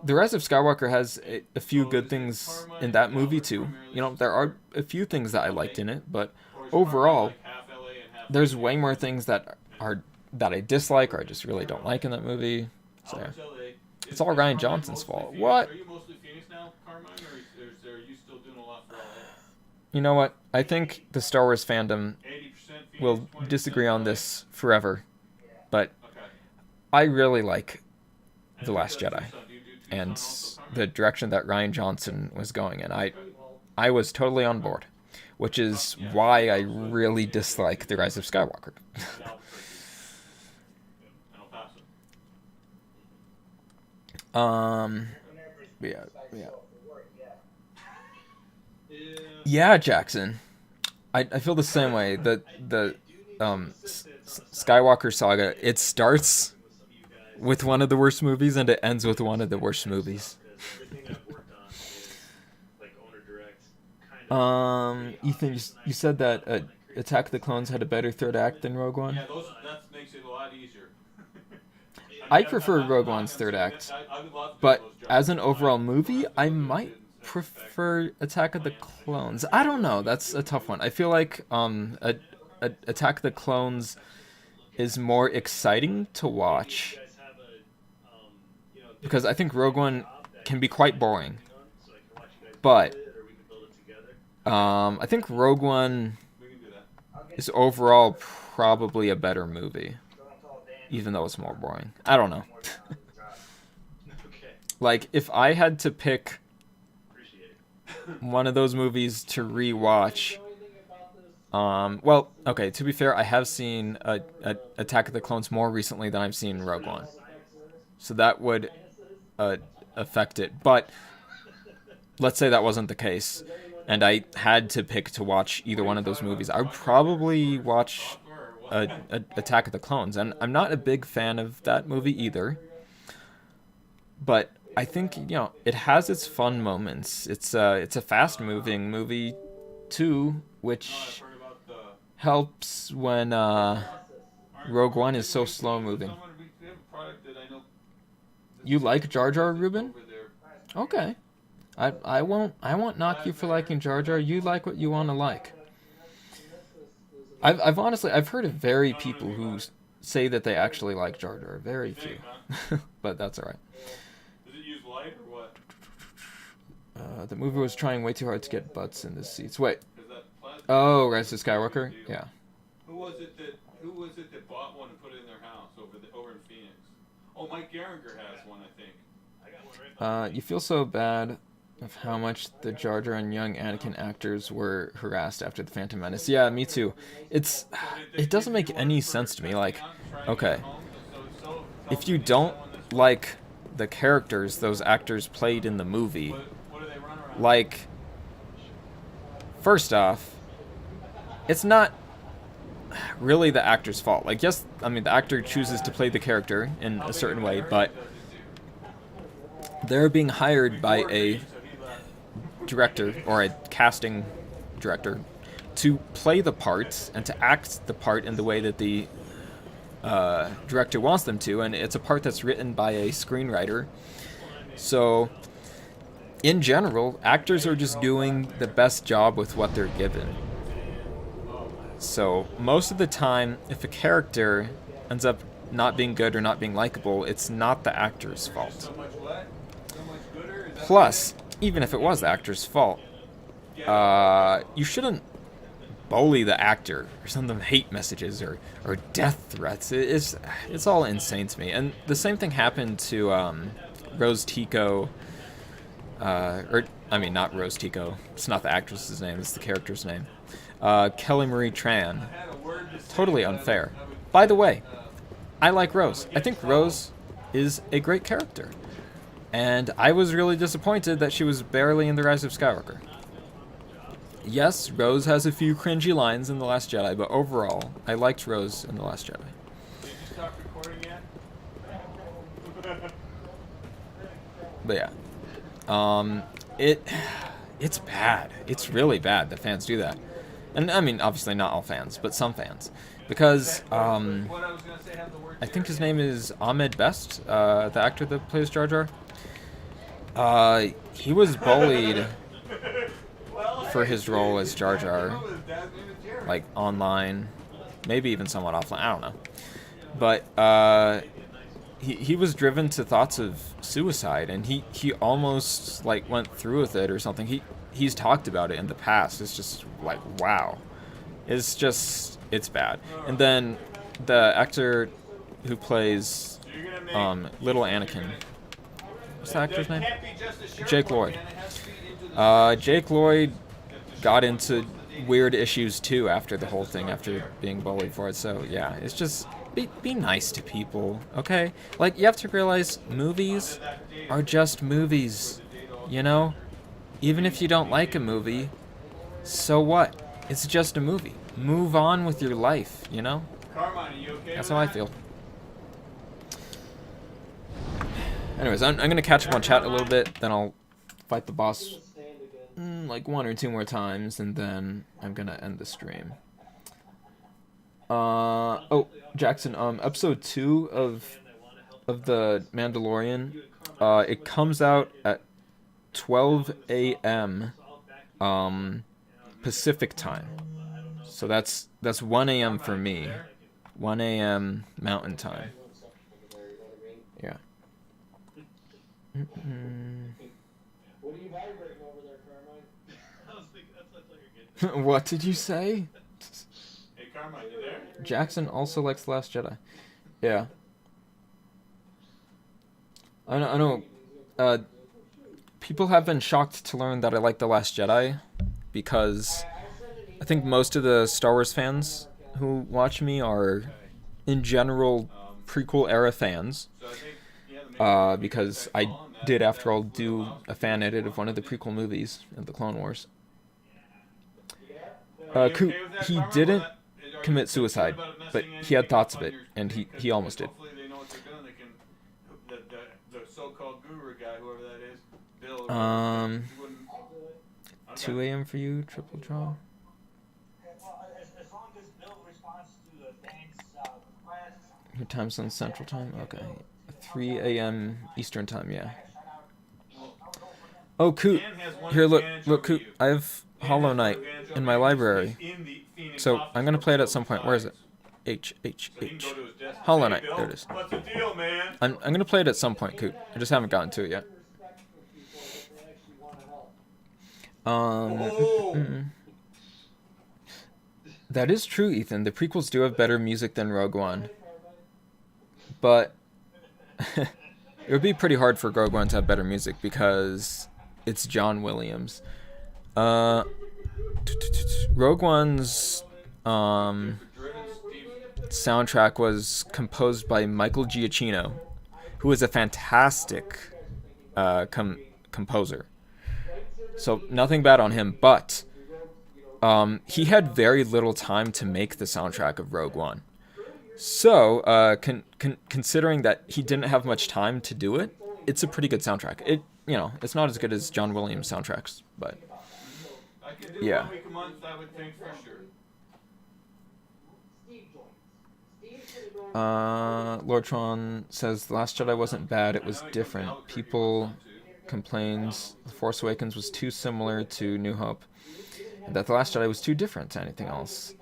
The Rise of Skywalker has a few good things in that movie too. You know, there are a few things that I liked in it, but overall, there's way more things that I dislike or I just really don't like in that movie. So yeah. It's all Rian Johnson's fault. What? Are you mostly Phoenix now, Carmine, or are you still doing a lot for LA? You know what? I think the Star Wars fandom will disagree on this forever, but I really like The Last Jedi and the direction that Rian Johnson was going in. I was totally on board, which is why I really dislike The Rise of Skywalker. Yeah, Jackson. I feel the same way. The Skywalker saga, it starts with one of the worst movies and it ends with one of the worst movies. Ethan, you said that Attack of the Clones had a better third act than Rogue One? Yeah, that makes it a lot easier. I prefer Rogue One's third act, but as an overall movie, I might prefer Attack of the Clones. I don't know, that's a tough one. I feel like Attack of the Clones is more exciting to watch, because I think Rogue One can be quite boring, but I think Rogue One is overall probably a better movie, even though it's more boring. I don't know. Like, if I had to pick one of those movies to rewatch, well, okay, to be fair, I have seen Attack of the Clones more recently than I've seen Rogue One, so that would affect it. But let's say that wasn't the case, and I had to pick to watch either one of those movies, I would probably watch Attack of the Clones, and I'm not a big fan of that movie either, but I think, it has its fun moments. It's a fast-moving movie too, which helps when Rogue One is so slow-moving. You like Jar Jar, Ruben? Okay. I won't knock you for liking Jar Jar. You like what you want to like. I've honestly heard of very people who say that they actually like Jar Jar. Very few, but that's alright. Does it use light or what? The movie was trying way too hard to get butts in the seats. Wait. Oh, Rise of Skywalker. Yeah. Who was it that bought one and put it in their house over in Phoenix? Oh, Mike Gehringer has one, I think. You feel so bad of how much the Jar Jar and young Anakin actors were harassed after the Phantom Menace. Yeah, me too. It doesn't make any sense to me. Like, okay, if you don't like the characters those actors played in the movie, like, first off, it's not really the actor's fault. Like, yes, I mean, the actor chooses to play the character in a certain way, but they're being hired by a director or a casting director to play the part and to act the part in the way that the director wants them to, and it's a part that's written by a screenwriter. So in general, actors are just doing the best job with what they're given. So most of the time, if a character ends up not being good or not being likable, it's not the actor's fault. Plus, even if it was the actor's fault, you shouldn't bully the actor or send them hate messages or death threats. It's all insane to me. And the same thing happened to Rose Tico, not Rose Tico. It's not the actress's name, it's the character's name. Kelly Marie Tran. Totally unfair. By the way, I like Rose. I think Rose is a great character. And I was really disappointed that she was barely in The Rise of Skywalker. Yes, Rose has a few cringy lines in The Last Jedi, but overall, I liked Rose in The Last Jedi. Did you stop recording yet? But yeah. It's bad. It's really bad that fans do that. And I mean, obviously not all fans, but some fans. Because, I think his name is Ahmed Best, the actor that plays Jar Jar. He was bullied for his role as Jar Jar, like online, maybe even somewhat offline, I don't know. But he was driven to thoughts of suicide, and he almost like went through with it or something. He's talked about it in the past. It's just like, wow. It's bad. And then the actor who plays little Anakin, what's the actor's name? Jake Lloyd. Jake Lloyd got into weird issues too after the whole thing, after being bullied for it. So yeah, it's just be nice to people, okay? Like, you have to realize movies are just movies, you know? Even if you don't like a movie, so what? It's just a movie. Move on with your life, you know? That's how I feel. Anyways, I'm going to catch up on chat a little bit, then I'll fight the boss like 1 or 2 more times, and then I'm going to end the stream. Oh, Jackson, episode 2 of the Mandalorian, it comes out at 12 a.m. Pacific time. So that's 1 a.m. for me. 1 a.m. Mountain time. Yeah. What are you vibrating over there, Carmine? I was thinking that's like What did you say? Hey, Carmine, you there? Jackson also likes The Last Jedi. Yeah. I know. People have been shocked to learn that I like The Last Jedi, because I think most of the Star Wars fans who watch me are, in general, prequel era fans. Because I did, after all, do a fan edit of one of the prequel movies in the Clone Wars. He didn't commit suicide, but he had thoughts of it, and he almost did. Hopefully they know what they're doing. The so-called guru guy, whoever You wouldn't. 2 a.m. for you, triple draw. Well, as long as Bill responds to Dan's request. Your time zone Central Time? Okay. 3 a.m. Eastern Time, yeah. Oh, Coot. Dan has one Here, look, advantage look, over Coot. you. I have Dan Hollow has one Knight advantage in over my you. library. He's in the Phoenix So office I'm gonna where play it Bill at some point. Where is it? resides. H. So he can go to his desk and Hollow say, Knight. "Bill, There it is. what's the deal, man?" I'm gonna play it at some point, Coot. I just haven't gotten to it yet. Respect for people that they actually want to help. Oh. That is true, Ethan. The prequels do have better music than Rogue One, but it would be pretty hard for Rogue One to have better music because it's John Williams. Rogue One's soundtrack was composed by Michael Giacchino, who is a fantastic composer. So nothing bad on him, but he had very little time to make the soundtrack of Rogue One. So, considering that he didn't have much time to do it, it's a pretty good soundtrack. It's not as good as John Williams soundtracks, but I could do yeah. 1 week a month, I would think, for sure. Steve joins. Steve's gonna go. Lord Tron says The Last Jedi wasn't bad, it was different. People complains The Force Awakens was too similar to New Hope, and that The Last Jedi was too different to anything else.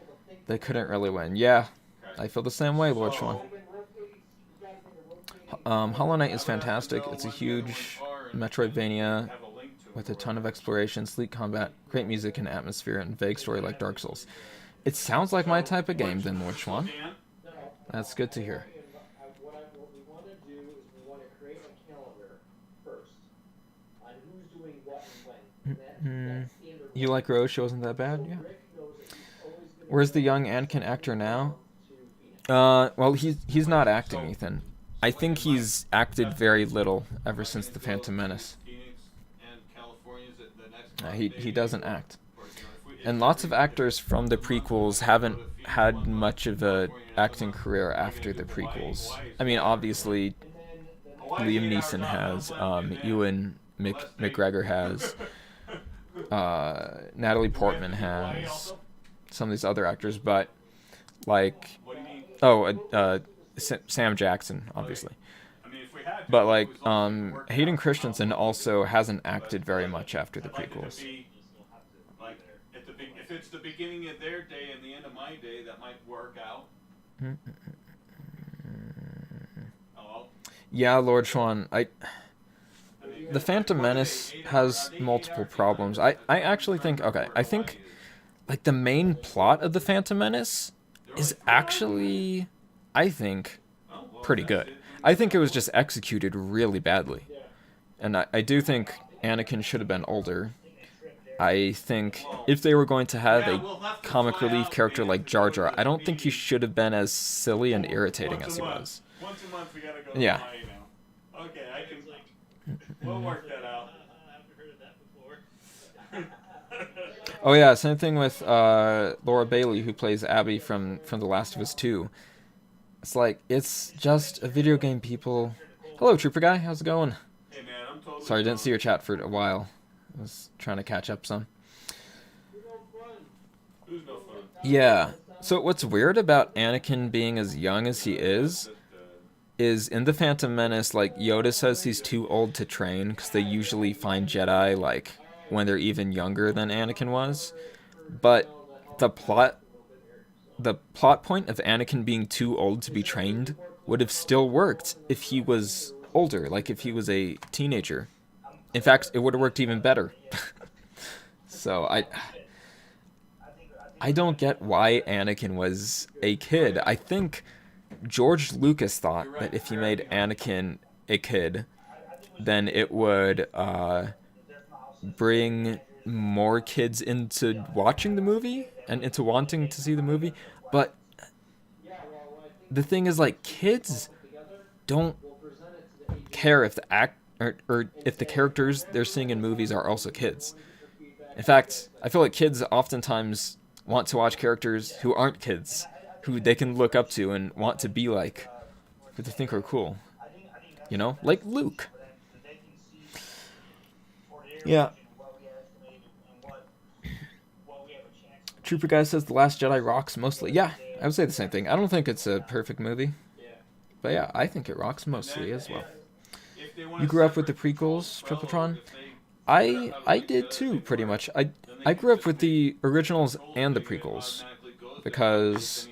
They couldn't really win. Yeah, I feel the same way, Lord Tron. Hollow Knight is fantastic. It's a huge Metroidvania with a ton of exploration, sleek combat, great music and atmosphere, and vague story like Dark Souls. It sounds like my type of game then, Lord Schwan. That's good to hear. What we want to do is we want to create a calendar first on who's doing what and when. That's standard. You like Roche? Wasn't that bad? Yeah. Rick knows that he's always gonna Where's the young Anakin actor now? to Phoenix. Well, he's not acting, Ethan. I think he's acted very little ever since The Phantom Menace. He doesn't act. And lots of actors from the prequels haven't had much of a acting career after the prequels. I mean, obviously, Liam Neeson has, Ewan McGregor has, Natalie Portman has, some of these other actors, but like, Sam Jackson, obviously. But like, Hayden Christensen also hasn't acted very much after the prequels. If it's the beginning of their day and the end of my day, that might work out. Hello? Yeah, Lord Schwan, The Phantom Menace has multiple problems. I actually think, I think, like, the main plot of The Phantom Menace is actually, I think, pretty good. I think it was just executed really badly. And I do think Anakin should have been older. I think if they were going to have a comic relief character like Jar Jar, I don't think he should have been as silly and irritating as he was. Once a month we gotta go Yeah. to Hawaii now. Okay, I can. We'll work that out. I haven't heard of that before. Oh yeah, same thing with Laura Bailey, who plays Abby from The Last of Us 2. It's like, it's just a video game, people. Hello, Trooper Guy, how's it going? Hey man, I'm totally. Sorry, I didn't see your chat for a while. I was trying to catch up some. Who's no fun? Yeah. So what's weird about Anakin being as young as he is in The Phantom Menace, like, Yoda says he's too old to train because they usually find Jedi, like, when they're even younger than Anakin was. But the plot point of Anakin being too old to be trained would have still worked if he was older, like if he was a teenager. In fact, it would have worked even better. So I don't get why Anakin was a kid. I think George Lucas thought that if he made Anakin a kid, then it would bring more kids into watching the movie and into wanting to see the movie. But the thing is, like, kids don't care if the or if the characters they're seeing in movies are also kids. In fact, I feel like kids oftentimes want to watch characters who aren't kids, who they can look up to and want to be like, who they think are cool. You know? Like Luke. Yeah. what we estimated and what we have a chance to Trooper Guy says The Last Jedi rocks mostly. Yeah, I would say the same thing. I don't think it's a perfect movie. Yeah. But yeah, I think it rocks mostly as well. If they want You to grew up with the separate prequels, control, Tripletron? if they I did too, pretty much. I grew up with the originals and the prequels. Because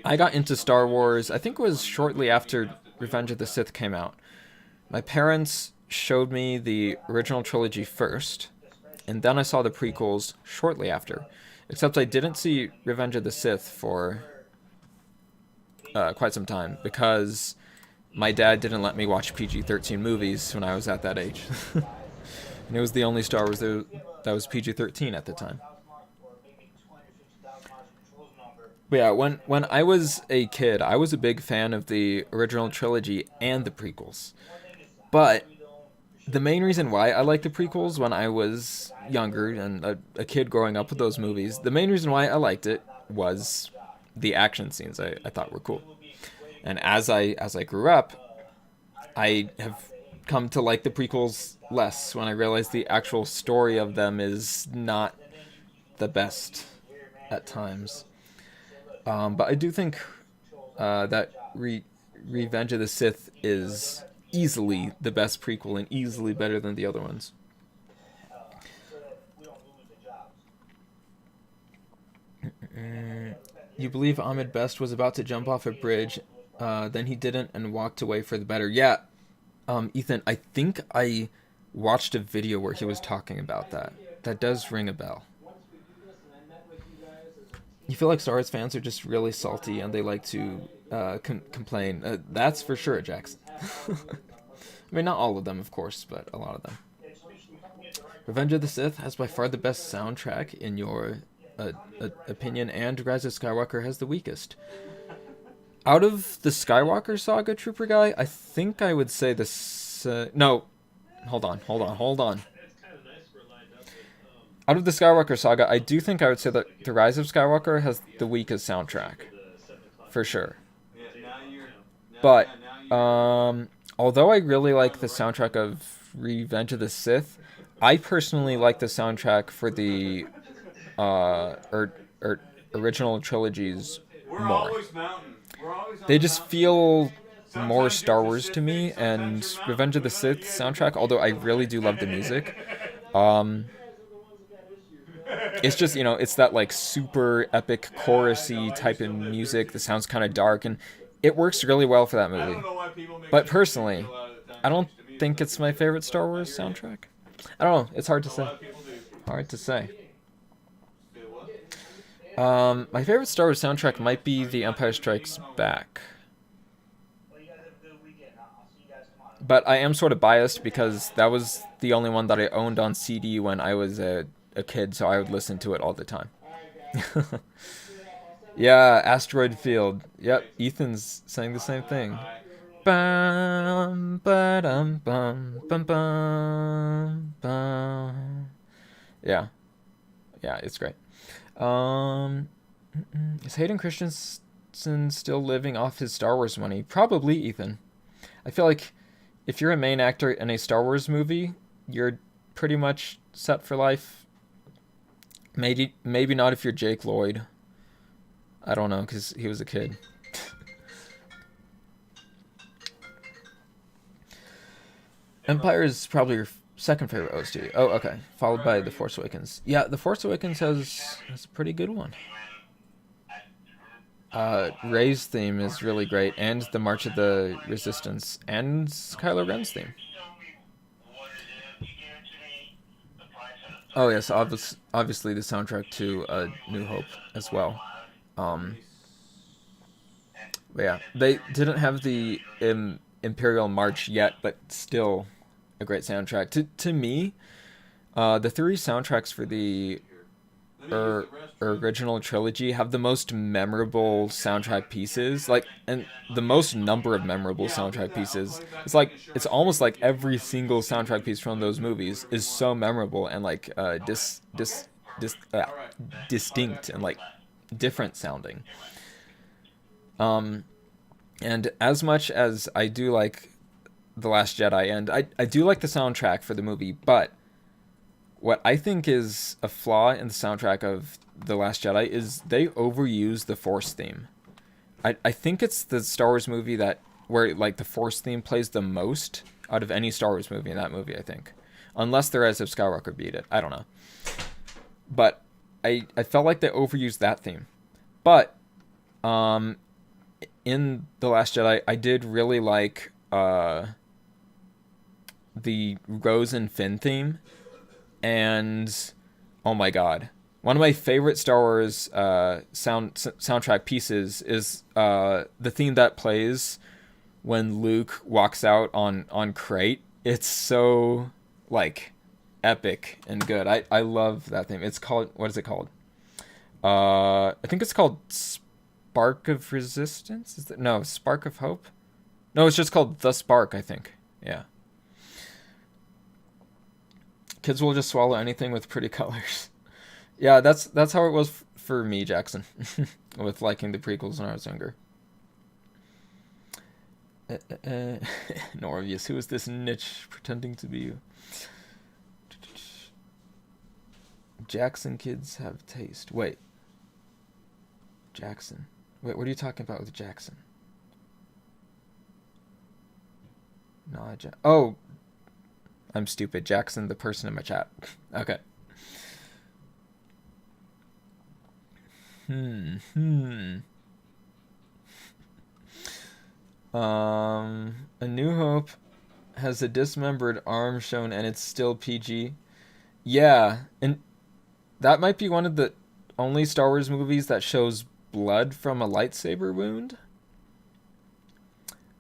I got into Star Wars, I think it was shortly after Revenge of the Sith came out. My parents showed me the original trilogy first, and then I saw the prequels shortly after. Except I didn't see Revenge of the Sith for quite some time, because my dad didn't let me watch PG-13 movies when I was at that age. And it was the only Star Wars that was PG-13 at the time. or maybe 250,000 miles of controls number. But yeah, when I was a kid, I was a big fan of the original trilogy and the prequels. But the main reason why I liked the prequels when I was younger and a kid growing up with those movies, the main reason why I liked it was the action scenes I thought were cool. And as I grew up, I have come to like the prequels less when I realized the actual story of them is not the best at times. But I do think that Revenge of the Sith is easily the best prequel and easily better than the other ones. So that we don't lose the jobs. You believe Ahmed Best was about to jump off a bridge, then he didn't and walked away for the better. Yeah, Ethan, I think I watched a video where he was talking about that. That does ring a bell. Once we do this and I met with you guys as a team, You feel like Star Wars fans are just really salty and they like to complain. That's for sure, Jackson. I mean, not all of them, of course, but a lot of them. Revenge of the Sith has by far the best soundtrack, in your opinion, and Rise of Skywalker has the weakest. Out of the Skywalker saga, Trooper Guy, I think I would say no, hold on. Out of the Skywalker saga, I do think I would say that the Rise of Skywalker has the weakest soundtrack, for sure. But although I really like the soundtrack of Revenge of the Sith, I personally like the soundtrack for the original trilogies more. They just feel more Star Wars to me, and Revenge of the Sith soundtrack, although I really do love the music, it's just, it's that like super epic chorusy type of music that sounds kind of dark, and it works really well for that movie. But personally, I don't think it's my favorite Star Wars soundtrack. I don't know, it's hard to say. My favorite Star Wars soundtrack might be The Empire Strikes Back. Well, you guys have a good weekend. I'll see you guys tomorrow. But I am sort of biased because that was the only one that I owned on CD when I was a kid, so I would listen to it all the time. Yeah, Asteroid Field. Yep, Ethan's saying the same thing. Bum, ba-dum, bum, bum, bum, bum. Yeah, it's great. Is Hayden Christensen still living off his Star Wars money? Probably, Ethan. I feel like if you're a main actor in a Star Wars movie, you're pretty much set for life. Maybe not if you're Jake Lloyd. I don't know, because he was a kid. Empire is probably your second favorite OST. Oh, okay. Followed by The Force Awakens. Yeah, The Force Awakens has a pretty good one. Rey's theme is really great, and the March of the Resistance, and Kylo Ren's theme. Oh yes, obviously the soundtrack to New Hope as well. But yeah, they didn't have the Imperial March yet, but still a great soundtrack. To me, the three soundtracks for the original trilogy have the most memorable soundtrack pieces, and the most number of memorable soundtrack pieces. It's almost like every single soundtrack piece from those movies is so memorable and distinct and different sounding. And as much as I do like The Last Jedi, and I do like the soundtrack for the movie, but what I think is a flaw in the soundtrack of The Last Jedi is they overuse the Force theme. I think it's the Star Wars movie where like the Force theme plays the most out of any Star Wars movie in that movie, I think. Unless the Rise of Skywalker beat it. I don't know. But I felt like they overused that theme. But in The Last Jedi, I did really like the Rose and Finn theme. And oh my god. One of my favorite Star Wars soundtrack pieces is the theme that plays when Luke walks out on Crate. It's so like epic and good. I love that theme. It's called, what is it called? I think it's called Spark of Resistance? No, Spark of Hope? No, it's just called The Spark, I think. Yeah. Kids will just swallow anything with pretty colors. Yeah, that's how it was for me, Jackson, with liking the prequels when I was younger. Norvious, who is this niche pretending to be you? Jackson kids have taste. Wait. Jackson. Wait, what are you talking about with Jackson? No, oh, I'm stupid. Jackson, the person in my chat. Okay. A New Hope has a dismembered arm shown and it's still PG. Yeah, and that might be one of the only Star Wars movies that shows blood from a lightsaber wound.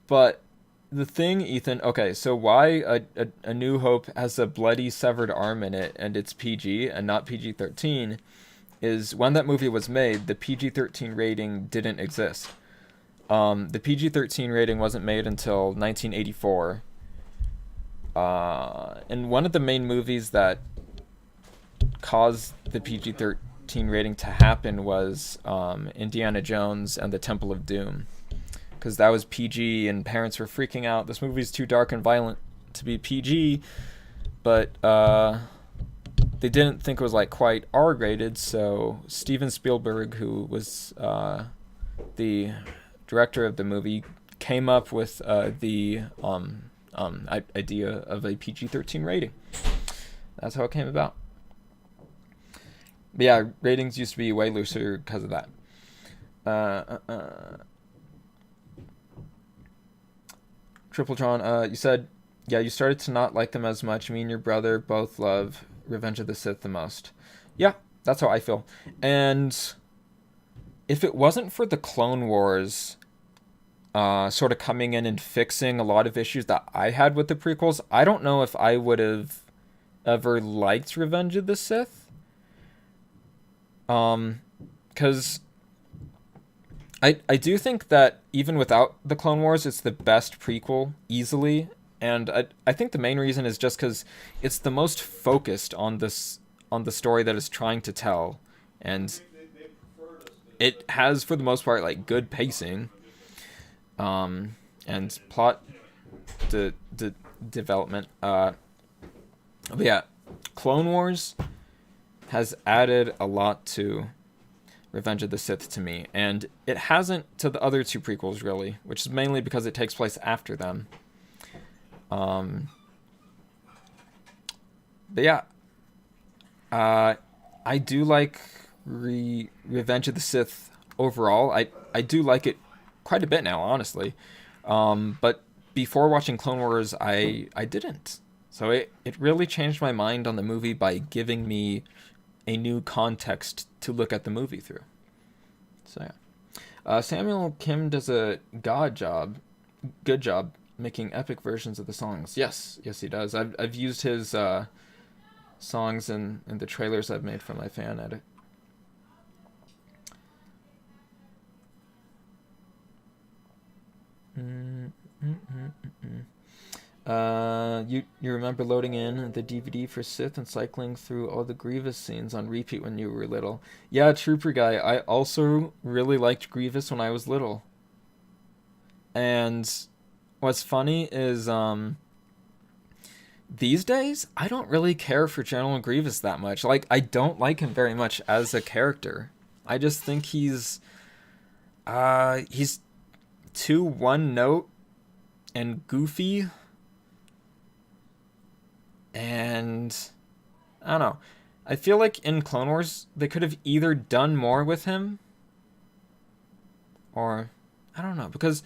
But the thing, Ethan, okay, so why a New Hope has a bloody severed arm in it and it's PG and not PG-13 is when that movie was made, the PG-13 rating didn't exist. The PG-13 rating wasn't made until 1984. And one of the main movies that caused the PG-13 rating to happen was Indiana Jones and the Temple of Doom. Because that was PG and parents were freaking out. This movie's too dark and violent to be PG. But they didn't think it was like quite R-rated. So Steven Spielberg, who was the director of the movie, came up with the idea of a PG-13 rating. That's how it came about. But yeah, ratings used to be way looser because of that. Tripletron, you said, yeah, you started to not like them as much. Me and your brother both love Revenge of the Sith the most. Yeah, that's how I feel. And if it wasn't for the Clone Wars sort of coming in and fixing a lot of issues that I had with the prequels, I don't know if I would have ever liked Revenge of the Sith. Because I do think that even without the Clone Wars, it's the best prequel, easily. And I think the main reason is just because it's the most focused on the story that it's trying to tell. And it has, for the most part, like, good pacing. And plot development. But yeah, Clone Wars has added a lot to Revenge of the Sith to me, and it hasn't to the other two prequels, really, which is mainly because it takes place after them. But yeah, I do like Revenge of the Sith overall. I do like it quite a bit now, honestly. But before watching Clone Wars, I didn't. So it really changed my mind on the movie by giving me a new context to look at the movie through. So yeah. Samuel Kim does a good job making epic versions of the songs. Yes he does. I've used his songs in the trailers I've made for my fan edit. You remember loading in the DVD for Sith and cycling through all the Grievous scenes on repeat when you were little. Yeah, Trooper Guy, I also really liked Grievous when I was little. And what's funny is these days I don't really care for General Grievous that much. Like, I don't like him very much as a character. I just think he's too one note and goofy, and I don't know. I feel like in Clone Wars they could have either done more with him, or I don't know, because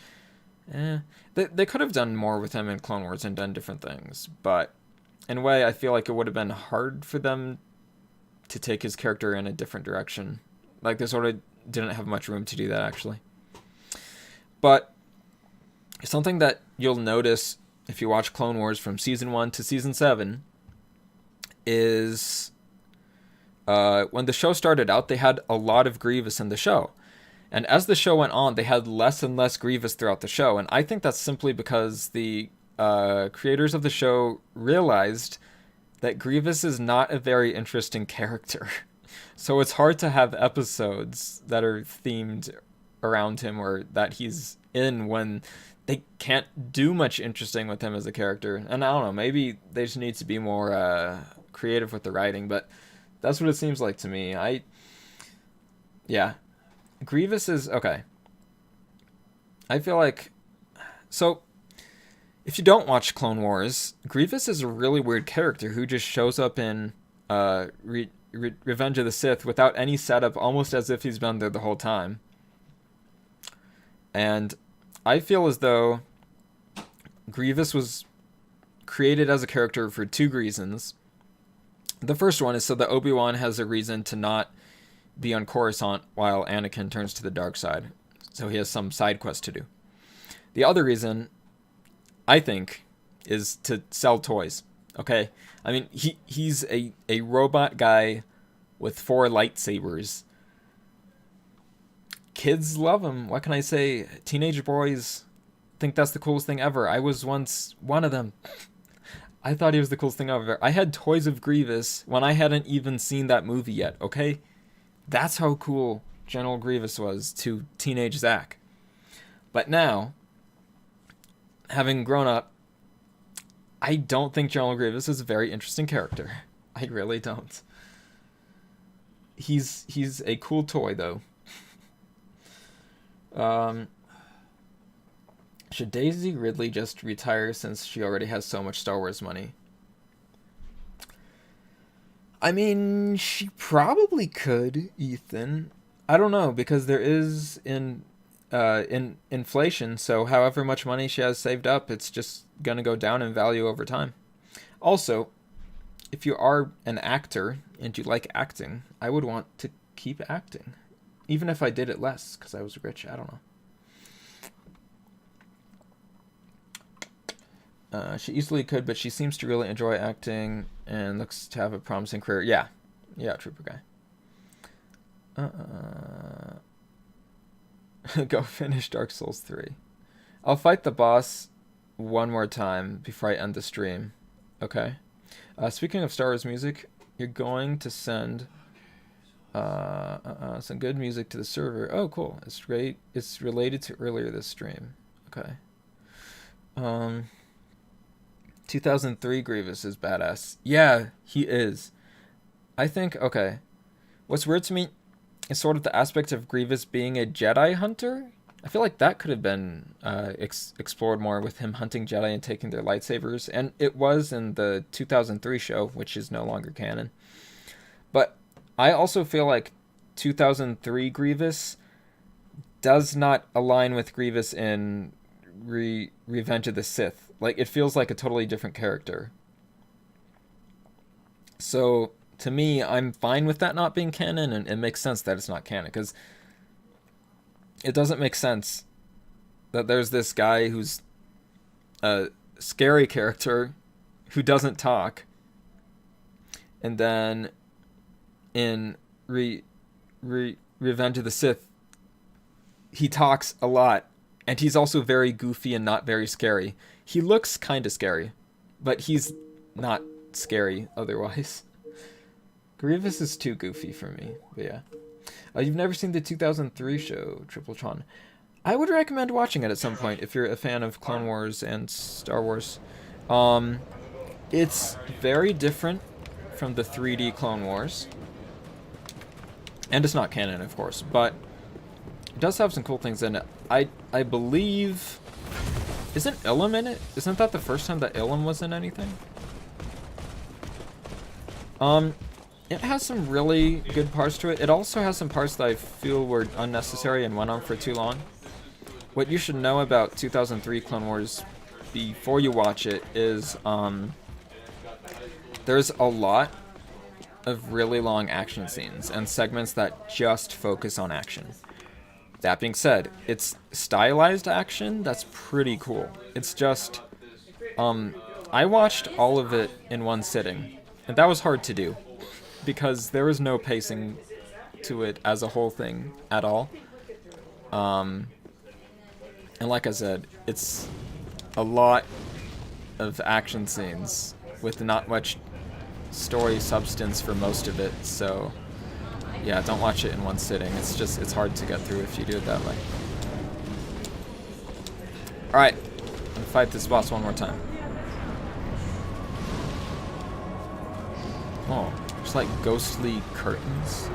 they could have done more with him in Clone Wars and done different things, but in a way I feel like it would have been hard for them to take his character in a different direction. Like, they sort of didn't have much room to do that, actually. But something that you'll notice if you watch Clone Wars from Season 1 to Season 7 is when the show started out, they had a lot of Grievous in the show. And as the show went on, they had less and less Grievous throughout the show. And I think that's simply because the creators of the show realized that Grievous is not a very interesting character. So it's hard to have episodes that are themed around him or that he's in when they can't do much interesting with him as a character. And I don't know, maybe they just need to be more creative with the writing, but that's what it seems like to me. Yeah. Grievous is okay. I feel like, so if you don't watch Clone Wars, Grievous is a really weird character who just shows up in Revenge of the Sith without any setup, almost as if he's been there the whole time. And I feel as though Grievous was created as a character for two reasons. The first one is so that Obi-Wan has a reason to not be on Coruscant while Anakin turns to the dark side. So he has some side quest to do. The other reason, I think, is to sell toys. Okay? I mean, he's a robot guy with 4 lightsabers. Kids love him. What can I say? Teenage boys think that's the coolest thing ever. I was once one of them. I thought he was the coolest thing ever. I had toys of Grievous when I hadn't even seen that movie yet, okay? That's how cool General Grievous was to teenage Zach. But now, having grown up, I don't think General Grievous is a very interesting character. I really don't. He's a cool toy, though. Should Daisy Ridley just retire since she already has so much Star Wars money? I mean, she probably could, Ethan. I don't know, because there is in inflation, so however much money she has saved up, it's just gonna go down in value over time. Also, if you are an actor and you like acting, I would want to keep acting. Even if I did it less, because I was rich, I don't know. She easily could, but she seems to really enjoy acting and looks to have a promising career. Yeah, Trooper guy. Go finish Dark Souls 3. I'll fight the boss one more time before I end the stream. Okay. Speaking of Star Wars music, you're going to send some good music to the server. Oh, cool. It's great. It's related to earlier this stream. Okay. 2003 Grievous is badass. Yeah, he is. I think, okay. What's weird to me is sort of the aspect of Grievous being a Jedi hunter. I feel like that could have been explored more with him hunting Jedi and taking their lightsabers. And it was in the 2003 show, which is no longer canon. But I also feel like 2003 Grievous does not align with Grievous in Revenge of the Sith. Like, it feels like a totally different character. So, to me, I'm fine with that not being canon, and it makes sense that it's not canon, because it doesn't make sense that there's this guy who's a scary character who doesn't talk, and then in Revenge of the Sith, he talks a lot, and he's also very goofy and not very scary. He looks kind of scary, but he's not scary otherwise. Grievous is too goofy for me, but yeah. You've never seen the 2003 show, Tripletron. I would recommend watching it at some point if you're a fan of Clone Wars and Star Wars. It's very different from the 3D Clone Wars. And it's not canon, of course, but it does have some cool things in it. I believe... Isn't Ilum in it? Isn't that the first time that Ilum was in anything? It has some really good parts to it. It also has some parts that I feel were unnecessary and went on for too long. What you should know about 2003 Clone Wars before you watch it is, there's a lot of really long action scenes and segments that just focus on action. That being said, it's stylized action that's pretty cool. It's just, I watched all of it in one sitting, and that was hard to do, because there was no pacing to it as a whole thing at all. And like I said, it's a lot of action scenes with not much story substance for most of it, so yeah, don't watch it in one sitting. It's hard to get through if you do it that way. Alright, I'm gonna fight this boss one more time. Oh, just like ghostly curtains.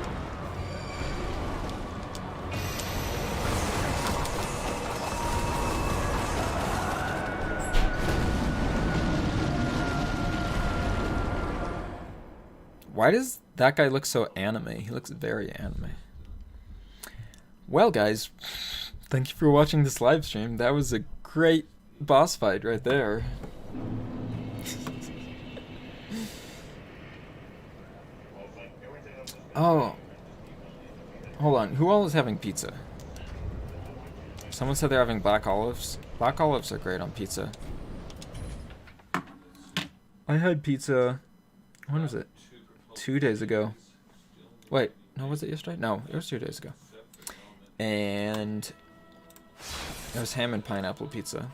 Why does that guy look so anime? He looks very anime. Well, guys, thank you for watching this live stream. That was a great boss fight right there. Oh. Hold on. Who all is having pizza? Someone said they're having black olives. Black olives are great on pizza. I had pizza... When was it? 2 days ago. Wait, no, was it yesterday? No, it was 2 days ago. And it was ham and pineapple pizza.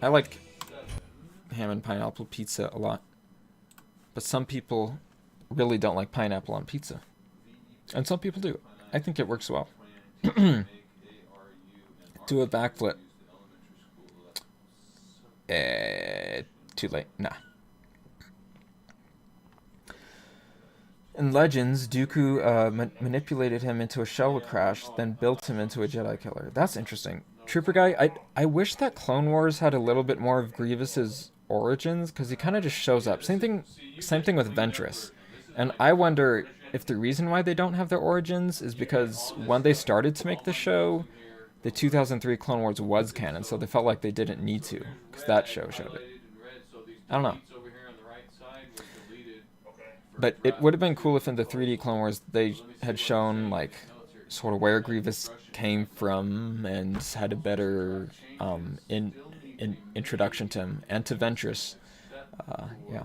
I like ham and pineapple pizza a lot. But some people really don't like pineapple on pizza. And some people do. I think it works well. Do a backflip. Too late. Nah. In Legends, Dooku manipulated him into a shuttle crash, then built him into a Jedi killer. That's interesting. Trooper guy, I wish that Clone Wars had a little bit more of Grievous's origins, because he kind of just shows up. Same thing with Ventress. And I wonder if the reason why they don't have their origins is because when they started to make the show, the 2003 Clone Wars was canon, so they felt like they didn't need to, because that show showed it. I don't know. But it would have been cool if in the 3D Clone Wars they had shown, like, sort of where Grievous came from and had a better introduction to him, and to Ventress. Yeah.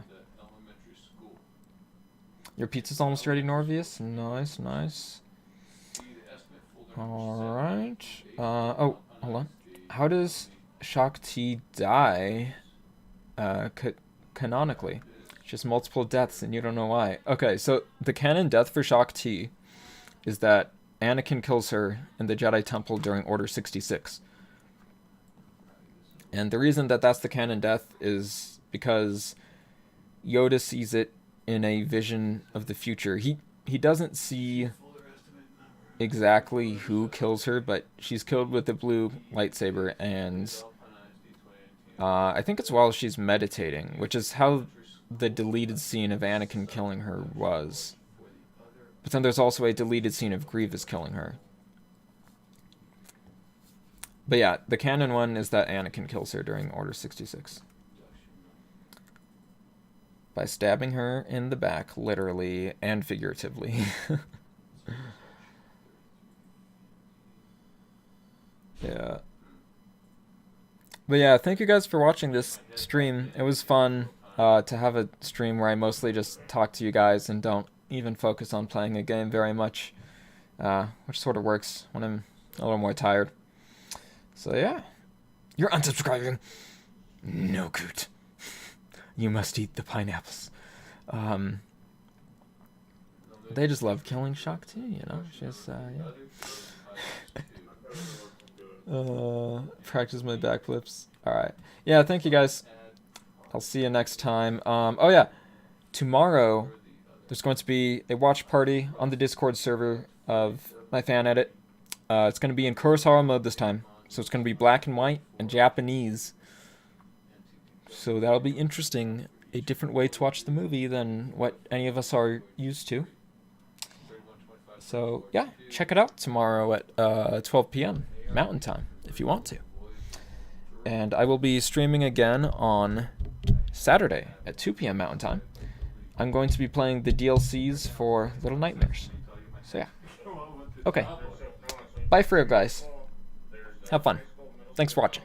Your pizza's almost ready, Norvious. Nice, nice. Alright. Oh, hold on. How does Shaak Ti die canonically? Just multiple deaths and you don't know why. Okay, so the canon death for Shaak Ti is that Anakin kills her in the Jedi Temple during Order 66. And the reason that that's the canon death is because Yoda sees it in a vision of the future. He doesn't see exactly who kills her, but she's killed with the blue lightsaber, and I think it's while she's meditating, which is how the deleted scene of Anakin killing her was. But then there's also a deleted scene of Grievous killing her. But yeah, the canon one is that Anakin kills her during Order 66. By stabbing her in the back, literally and figuratively. Yeah. But yeah, thank you guys for watching this stream. It was fun to have a stream where I mostly just talk to you guys and don't even focus on playing a game very much, which sort of works when I'm a little more tired. So yeah, you're unsubscribing. No good. You must eat the pineapples. They just love killing Shaak Ti, you know. She's yeah. Practice my backflips. All right. Yeah, thank you guys. I'll see you next time. Oh yeah, tomorrow there's going to be a watch party on the Discord server of my fan edit. It's going to be in Kurosawa mode this time, so it's going to be black and white and Japanese. So that'll be interesting. A different way to watch the movie than what any of us are used to. So yeah, check it out tomorrow at 12 p.m. Mountain Time if you want to. And I will be streaming again on Saturday at 2 p.m. Mountain Time. I'm going to be playing the DLCs for Little Nightmares. So yeah. Okay. Bye for real, guys. Have fun. Thanks for watching.